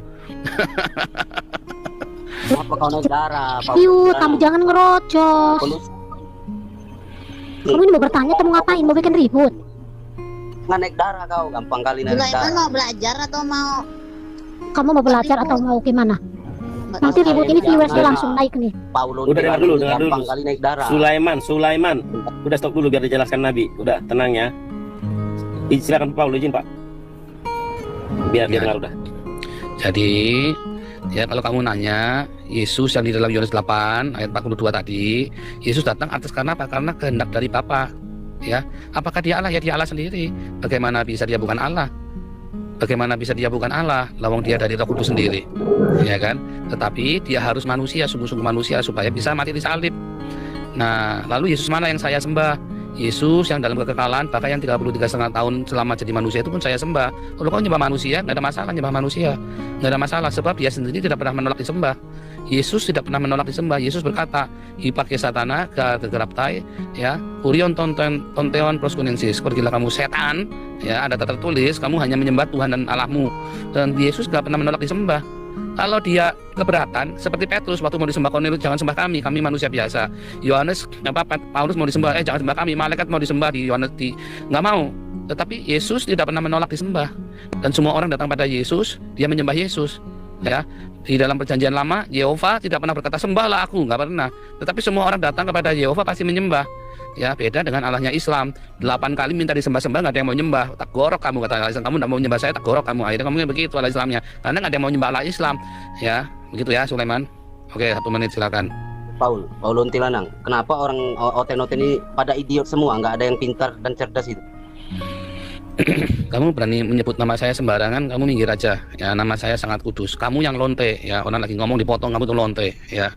Apa kau naik darah? Kamu jangan ngerocos. Kamu ini mau bertanya atau mau ngapain? Mau bikin ribut? Nggak naik darah kau, gampang kali naik darah. Mau belajar atau mau? Kamu mau belajar atau mau gimana? Nanti ribut ini viewersnya langsung naik nih. Udah dengar dulu. Kali naik darah. Sulaiman. Udah stop dulu biar dijelaskan Nabi. Udah, tenang ya. Silakan Paul, izin Pak. Biar dia dengar udah. Jadi, ya kalau kamu nanya, Yesus yang di dalam Yohanes 8 ayat 42 tadi, Yesus datang atas karena apa? Karena kehendak dari Bapa. Ya, apakah dia Allah? Ya dia Allah sendiri. Bagaimana bisa dia bukan Allah? Bagaimana bisa dia bukan Allah? Lawang dia dari Roh Kudus sendiri, ya kan? Tetapi dia harus manusia, sungguh-sungguh manusia supaya bisa mati disalib. Nah, lalu Yesus mana yang saya sembah? Yesus yang dalam kekekalan, bahkan yang 33,5 tahun selama jadi manusia itu pun saya sembah. Kalau kau nyembah manusia, nggak ada masalah nyembah manusia, nggak ada masalah sebab dia sendiri tidak pernah menolak disembah. Yesus tidak pernah menolak disembah. Yesus berkata, "Hipake satana kegeraptai, ya, urion tonteon proskunensis." Pergilah kamu setan, ya, ada tertulis, kamu hanya menyembah Tuhan dan Allahmu. Dan Yesus tidak pernah menolak disembah. Kalau dia keberatan, seperti Petrus waktu mau disembah Kornelius, jangan sembah kami manusia biasa. Yohanes, Paulus mau disembah, jangan sembah kami. Malaikat mau disembah di Yohanes, nggak mau. Tetapi Yesus tidak pernah menolak disembah. Dan semua orang datang pada Yesus, dia menyembah Yesus. Ya, di dalam perjanjian lama, Yehova tidak pernah berkata sembahlah aku, nggak pernah. Tetapi semua orang datang kepada Yehova pasti menyembah. Ya, beda dengan Allahnya Islam. 8 kali minta disembah-sembah, nggak ada yang mau nyembah. Tak gorok kamu, kata Allah Islam. Kamu nggak mau nyembah saya, tak gorok kamu. Akhirnya kamu begitu Allah Islamnya. Karena nggak ada yang mau nyembah Allah Islam. Ya, begitu ya Sulaiman. Oke, 1 menit silakan. Paul Untilanang. Kenapa orang oten-oten ini pada idiot semua? Nggak ada yang pintar dan cerdas itu. Kamu berani menyebut nama saya sembarangan, kamu minggir aja. Ya, nama saya sangat kudus. Kamu yang lonte, ya, orang lagi ngomong dipotong, kamu tuh lonte, ya.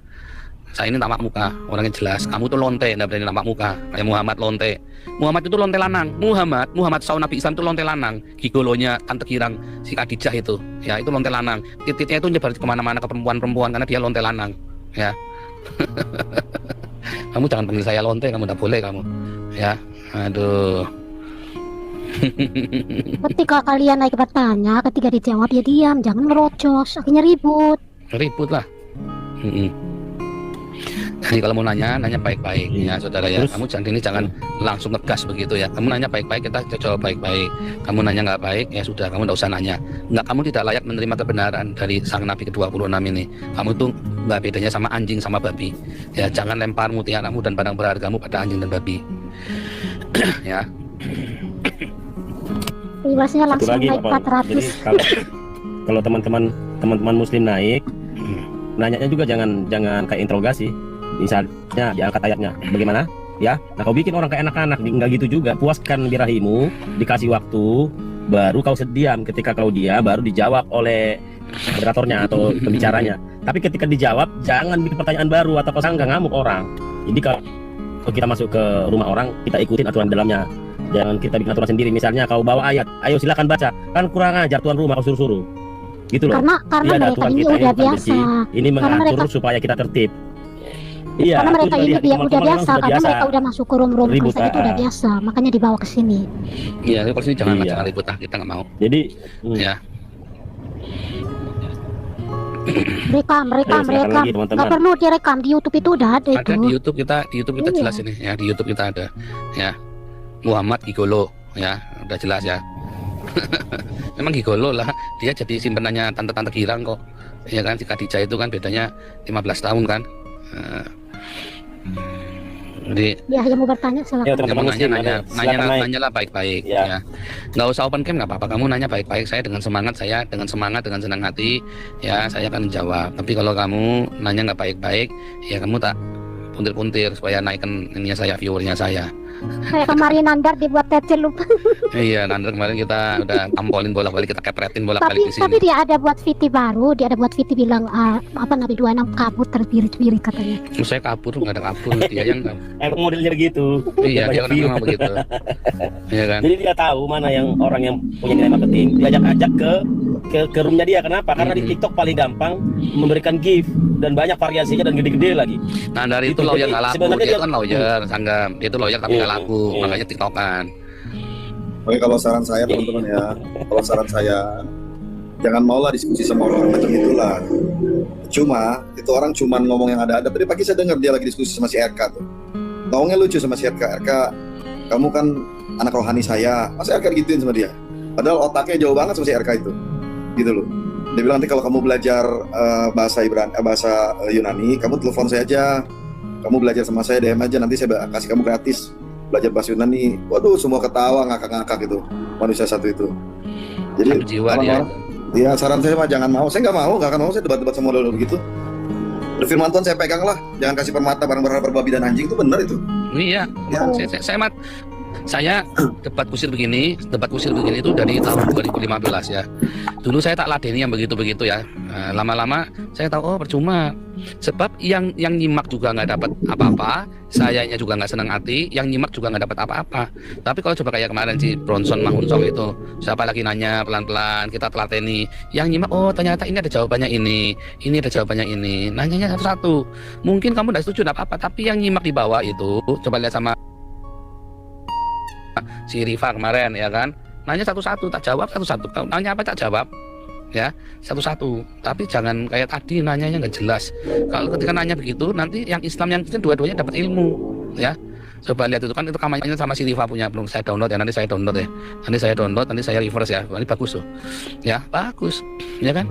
Saya ini tampak muka, orangnya jelas. Kamu tuh lonte, nggak berani tampak muka. Kayak Muhammad lonte. Muhammad itu lonte lanang. Muhammad saw Nabi Islam itu lonte lanang. Gigolonya tante girang si Khadijah itu, ya, itu lonte lanang. Titiknya itu nyebar kemana-mana ke perempuan-perempuan karena dia lonte lanang, ya. Kamu jangan panggil saya lonte, kamu nggak boleh kamu, ya. Aduh. Ketika kalian naik bertanya, ketika dijawab ya diam, jangan ngerocos, akhirnya ribut. Ribut lah. Jadi kalau mau nanya baik-baik ya saudara ya. Kamu jangan langsung ngegas begitu ya. Kamu nanya baik-baik, kita jawab baik-baik. Kamu nanya nggak baik, ya sudah, kamu nggak usah nanya. Kamu tidak layak menerima kebenaran dari sang Nabi ke-26 ini. Kamu tuh nggak bedanya sama anjing sama babi. Ya, jangan lempar mutiaramu dan barang berhargamu pada anjing dan babi. Ya. Riwasnya Satu langsung lagi, naik Pak. 400. Jadi kalau teman-teman muslim naik, nanyanya juga jangan kayak interogasi. Misalnya diangkat ayatnya, bagaimana? Ya, nah kau bikin orang kayak anak-anak, nggak gitu juga. Puaskan birahimu, dikasih waktu, baru kau diam. Ketika kau dia, baru dijawab oleh moderatornya atau pembicaranya. Tapi ketika dijawab, jangan bikin pertanyaan baru atau kau sangka ngamuk orang. Jadi kalau kita masuk ke rumah orang, kita ikutin aturan dalamnya. Jangan kita bikin aturan sendiri. Misalnya kau bawa ayat, ayo silakan baca. Kan kurang ajar tuan rumah, kau suruh-suruh. Gitu loh. Karena mereka ini udah biasa. Ini mengatur supaya kita tertib. Iya, karena mereka ini dia udah biasa, karena biasa. mereka udah masuk ke room Ribut, itu udah biasa, makanya dibawa ke sini. Iya, kalau sini jangan ribut lah, kita nggak mau. Jadi, ya. Rekam, nggak perlu direkam, di YouTube itu udah ada itu. Ada di YouTube kita Iya. jelas ini ya, di YouTube kita ada ya. Muhammad Gigolo ya, udah jelas ya. Memang Gigolo lah, dia jadi simpenannya tante-tante girang kok. Ya kan, si Khadijah itu kan bedanya 15 tahun kan. Jadi Ya, yang mau bertanya silakan. nanya lah baik-baik ya. Nggak usah open cam nggak apa-apa, kamu nanya baik-baik. Saya dengan semangat dengan senang hati ya, saya akan menjawab. Tapi kalau kamu nanya nggak baik-baik, ya kamu tak puntir-puntir supaya naikkan ininya saya, viewernya saya. Kayak kemarin Nandar dibuat tecil lupa. Iya, Nandar kemarin kita udah tampolin bolak-balik, kita kepretin bolak-balik di sini. Tapi dia ada buat VT baru, bilang Nabi 26 kabur terbirit-birit katanya. Saya kabur, nggak ada kabur, dia yang emang modelnya gitu. Iya, dia orang memang begitu. Iya kan? Jadi dia tahu mana yang orang yang punya nilai marketing, diajak-ajak ke roomnya dia. Kenapa? Karena di TikTok paling gampang memberikan gift dan banyak variasinya dan gede-gede lagi. Nandar itu lawyer nggak laku, dia kan lawyer, sanggam. Dia itu lawyer tapi nggak laku, makanya TikTokan. Oke, kalau saran saya teman-teman ya, jangan maulah diskusi sama orang macam itulah. Cuma itu orang cuman ngomong yang ada-ada. Tadi pagi saya dengar dia lagi diskusi sama si RK tuh. Ngomongnya lucu sama si RK. RK, kamu kan anak rohani saya. Masa RK gituin sama dia? Padahal otaknya jauh banget sama si RK itu. Gitu loh. Dia bilang nanti kalau kamu belajar bahasa Yunani, kamu telepon saya aja. Kamu belajar sama saya, DM aja, nanti saya kasih kamu gratis belajar bahasa Yunani. Waduh, semua ketawa, ngakak-ngakak gitu manusia satu itu. Jadi jiwa dia. Ya, saran saya mah jangan mau. Saya nggak akan mau saya debat-debat sama model begitu. Firman Tuhan saya pegang lah, jangan kasih permata barang berharga babi dan anjing, itu benar itu. Iya, saya debat kusir begini itu dari tahun 2015 ya. Dulu saya tak ladeni yang begitu-begitu ya. Lama-lama saya tahu percuma. Sebab yang nyimak juga nggak dapat apa-apa, sayanya juga nggak senang hati, yang nyimak juga nggak dapat apa-apa. Tapi kalau coba kayak kemarin si Bronson Mahunsong itu, siapa lagi nanya pelan-pelan, kita telateni, yang nyimak ternyata ini ada jawabannya ini ada jawabannya ini, nanyanya satu-satu. Mungkin kamu nggak setuju nggak apa-apa, tapi yang nyimak di bawah itu coba lihat sama si Riva kemarin ya kan, nanya satu-satu, tak jawab satu-satu. Nanya apa tak jawab ya, satu-satu. Tapi jangan kayak tadi nanyanya nggak jelas. Kalau ketika nanya begitu, nanti yang Islam yang Kristen dua-duanya dapat ilmu ya. Coba lihat itu kan, itu kampanyenya sama si Riva punya, belum saya download ya, nanti saya download, nanti saya reverse ya. Ini bagus tuh ya, bagus ya kan.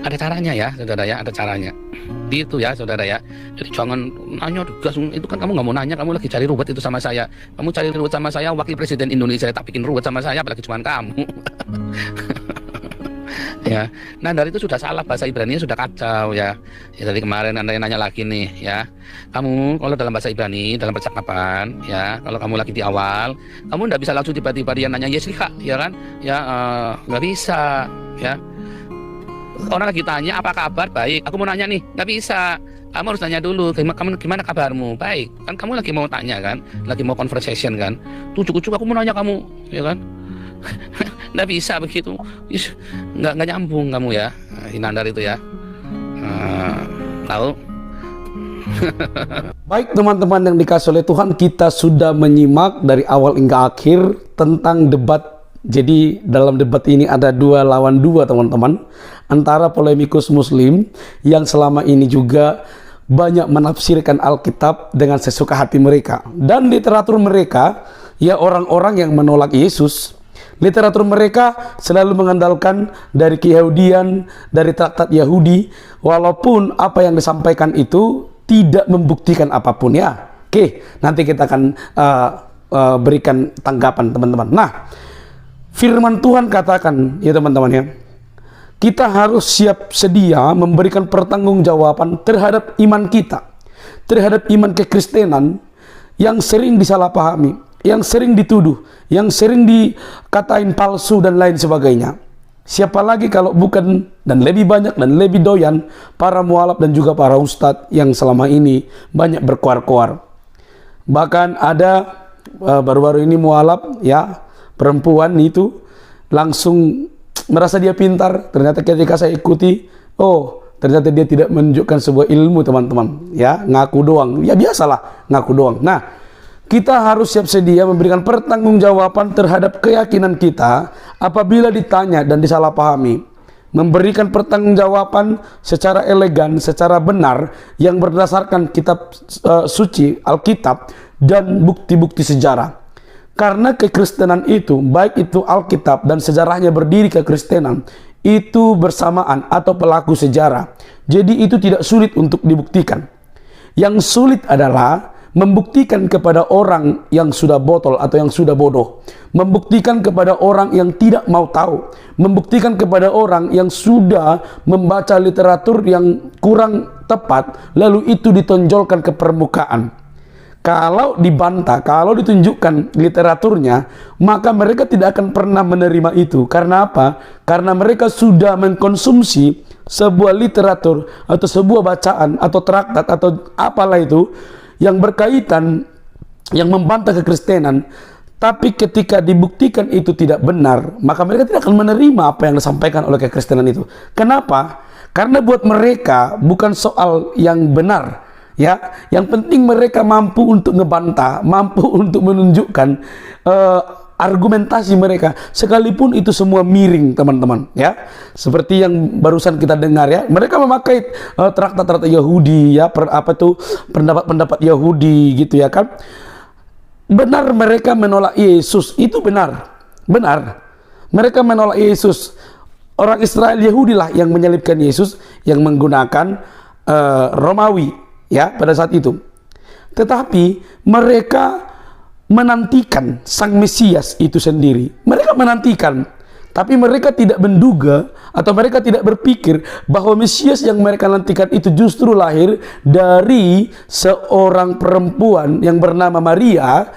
Ada caranya ya saudara ya, ada caranya gitu ya saudara ya. Jadi jangan nanya gas, itu kan kamu nggak mau nanya, kamu lagi cari ruwet itu sama saya. Kamu cari ruwet sama saya, wakil presiden Indonesia tak bikin ruwet sama saya, apalagi cuma kamu. Ya, nah dari itu sudah salah, bahasa Ibrani sudah kacau ya. Ya dari kemarin Anda yang nanya lagi nih ya, kamu kalau dalam bahasa Ibrani dalam percakapan ya, kalau kamu lagi di awal, kamu nggak bisa langsung tiba-tiba dia nanya Yeslika ya kan, ya nggak bisa ya. Orang lagi tanya apa kabar, baik, aku mau nanya nih, nggak bisa, kamu harus tanya dulu, kamu gimana kabarmu, baik, kan kamu lagi mau tanya kan, lagi mau conversation kan, tujuh-tujuh aku mau nanya kamu, ya kan, nggak bisa begitu, nggak nyambung kamu ya, Nandar itu ya, tahu? Baik teman-teman yang dikasih oleh Tuhan, kita sudah menyimak dari awal hingga akhir tentang debat. Jadi dalam debat ini ada 2 lawan 2 teman-teman, antara polemikus muslim yang selama ini juga banyak menafsirkan Alkitab dengan sesuka hati mereka. Dan literatur mereka, ya orang-orang yang menolak Yesus, literatur mereka selalu mengandalkan dari Keyahudian, dari traktat Yahudi, walaupun apa yang disampaikan itu tidak membuktikan apapun ya. Oke, nanti kita akan berikan tanggapan teman-teman. Nah, firman Tuhan katakan ya teman-teman ya, kita harus siap sedia memberikan pertanggungjawaban terhadap iman kita, terhadap iman kekristenan yang sering disalahpahami, yang sering dituduh, yang sering dikatain palsu dan lain sebagainya. Siapa lagi kalau bukan dan lebih banyak dan lebih doyan para mualaf dan juga para ustadz yang selama ini banyak berkoar-koar. Bahkan ada baru-baru ini mualaf ya, perempuan itu langsung merasa dia pintar. Ternyata ketika saya ikuti, oh ternyata dia tidak menunjukkan sebuah ilmu teman-teman ya, ngaku doang. Ya biasalah, ngaku doang. Nah, kita harus siap sedia memberikan pertanggungjawaban terhadap keyakinan kita apabila ditanya dan disalahpahami. Memberikan pertanggungjawaban secara elegan, secara benar yang berdasarkan kitab suci, Alkitab dan bukti-bukti sejarah. Karena kekristenan itu, baik itu Alkitab dan sejarahnya berdiri kekristenan, itu bersamaan atau pelaku sejarah. Jadi itu tidak sulit untuk dibuktikan. Yang sulit adalah membuktikan kepada orang yang sudah botol atau yang sudah bodoh, membuktikan kepada orang yang tidak mau tahu, membuktikan kepada orang yang sudah membaca literatur yang kurang tepat, lalu itu ditonjolkan ke permukaan. Kalau dibantah, kalau ditunjukkan literaturnya, maka mereka tidak akan pernah menerima itu. Karena apa? Karena mereka sudah mengkonsumsi sebuah literatur atau sebuah bacaan atau traktat atau apalah itu yang berkaitan, yang membantah kekristenan. Tapi ketika dibuktikan itu tidak benar, maka mereka tidak akan menerima apa yang disampaikan oleh kekristenan itu. Kenapa? Karena buat mereka bukan soal yang benar, ya. Yang penting mereka mampu untuk ngebantah, mampu untuk menunjukkan argumentasi mereka, sekalipun itu semua miring teman-teman ya. Seperti yang barusan kita dengar ya, mereka memakai traktat-traktat Yahudi ya, pendapat-pendapat Yahudi gitu ya kan. Benar mereka menolak Yesus, itu benar. Mereka menolak Yesus. Orang Israel Yahudi lah yang menyalibkan Yesus, yang menggunakan Romawi ya pada saat itu. Tetapi mereka menantikan Sang Mesias itu sendiri. Mereka menantikan, tapi mereka tidak menduga atau mereka tidak berpikir bahwa Mesias yang mereka nantikan itu justru lahir dari seorang perempuan yang bernama Maria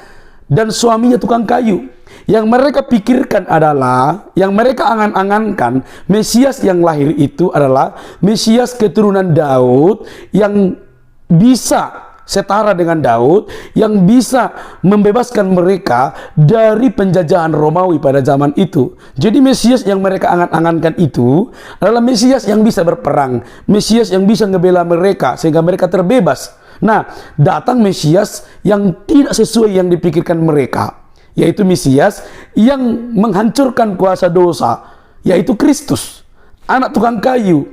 dan suaminya tukang kayu. Yang mereka pikirkan adalah, yang mereka angan-angankan, Mesias yang lahir itu adalah Mesias keturunan Daud yang bisa setara dengan Daud, yang bisa membebaskan mereka dari penjajahan Romawi pada zaman itu. Jadi Mesias yang mereka angan-angankan itu adalah Mesias yang bisa berperang, Mesias yang bisa ngebela mereka sehingga mereka terbebas. Nah, datang Mesias yang tidak sesuai yang dipikirkan mereka, yaitu Mesias yang menghancurkan kuasa dosa, yaitu Kristus, anak tukang kayu.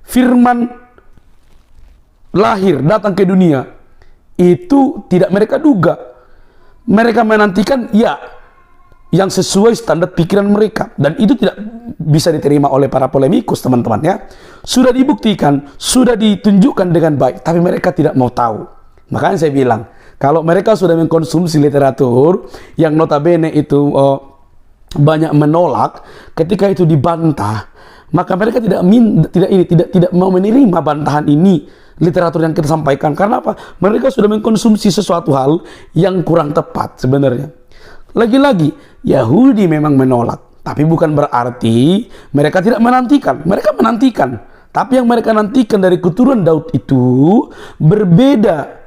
Firman lahir, datang ke dunia. Itu tidak mereka duga. Mereka menantikan ya yang sesuai standar pikiran mereka, dan itu tidak bisa diterima oleh para polemikus teman-teman ya. Sudah dibuktikan, sudah ditunjukkan dengan baik, tapi mereka tidak mau tahu. Makanya saya bilang, kalau mereka sudah mengkonsumsi literatur yang notabene itu banyak menolak, ketika itu dibantah, maka mereka tidak mau menerima bantahan ini, literatur yang kita sampaikan. Karena apa? Mereka sudah mengkonsumsi sesuatu hal yang kurang tepat sebenarnya. Lagi-lagi, Yahudi memang menolak, tapi bukan berarti mereka tidak menantikan. Mereka menantikan, tapi yang mereka nantikan dari keturunan Daud itu berbeda,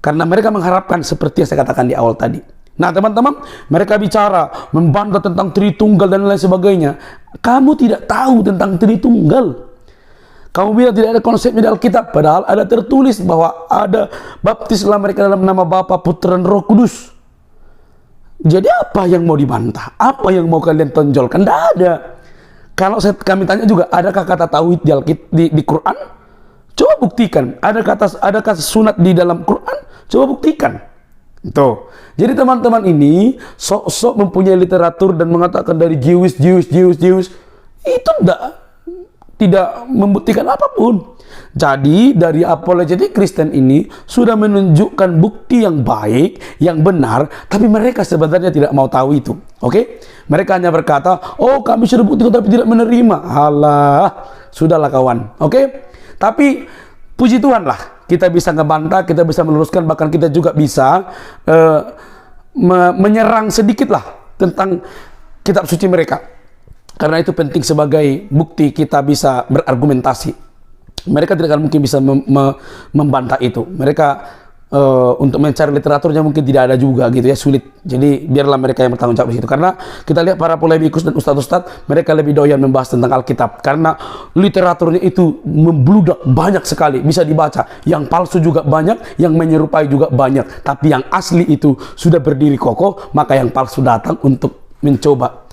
karena mereka mengharapkan seperti yang saya katakan di awal tadi. Nah teman-teman, mereka bicara membantah tentang Tritunggal dan lain sebagainya. Kamu tidak tahu tentang Tritunggal. Kamu bilang tidak ada konsepnya di Alkitab, padahal ada tertulis bahwa ada baptislah mereka dalam nama Bapa, Putra, dan Roh Kudus. Jadi apa yang mau dibantah? Apa yang mau kalian tonjolkan? Tidak ada. Kalau kami tanya juga, adakah kata tauhid di Quran? Coba buktikan. Ada kata sunat di dalam Quran? Coba buktikan. Tuh. Jadi teman-teman ini sok-sok mempunyai literatur dan mengatakan dari Jewish. Itu tidak membuktikan apapun. Jadi dari apologetik Kristen ini sudah menunjukkan bukti yang baik, yang benar, tapi mereka sebenarnya tidak mau tahu itu. Oke? Mereka hanya berkata, oh kami sudah buktikan tapi tidak menerima. Alah, sudahlah kawan. Oke? Tapi puji Tuhan lah, kita bisa ngebantah, kita bisa meluruskan, bahkan kita juga bisa menyerang sedikit lah tentang kitab suci mereka. Karena itu penting sebagai bukti kita bisa berargumentasi. Mereka tidak akan mungkin bisa membantah itu. Mereka untuk mencari literaturnya mungkin tidak ada juga gitu ya, sulit. Jadi biarlah mereka yang bertanggung jawab di situ. Karena kita lihat para polemikus dan ustadz-ustadz, mereka lebih doyan membahas tentang Alkitab. Karena literaturnya itu membludak banyak sekali, bisa dibaca. Yang palsu juga banyak, yang menyerupai juga banyak. Tapi yang asli itu sudah berdiri kokoh, maka yang palsu datang untuk mencoba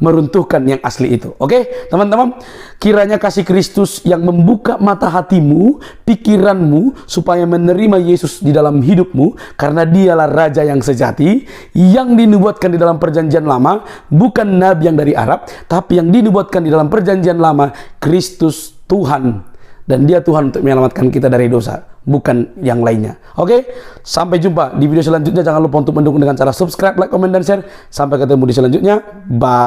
meruntuhkan yang asli itu. Oke, teman-teman, kiranya kasih Kristus yang membuka mata hatimu, pikiranmu, supaya menerima Yesus di dalam hidupmu, karena dialah Raja yang sejati, yang dinubuatkan di dalam perjanjian lama, bukan nabi yang dari Arab, tapi yang dinubuatkan di dalam perjanjian lama, Kristus Tuhan. Dan dia Tuhan untuk menyelamatkan kita dari dosa, bukan yang lainnya. Oke, sampai jumpa di video selanjutnya. Jangan lupa untuk mendukung dengan cara subscribe, like, comment, dan share. Sampai ketemu di selanjutnya. Bye.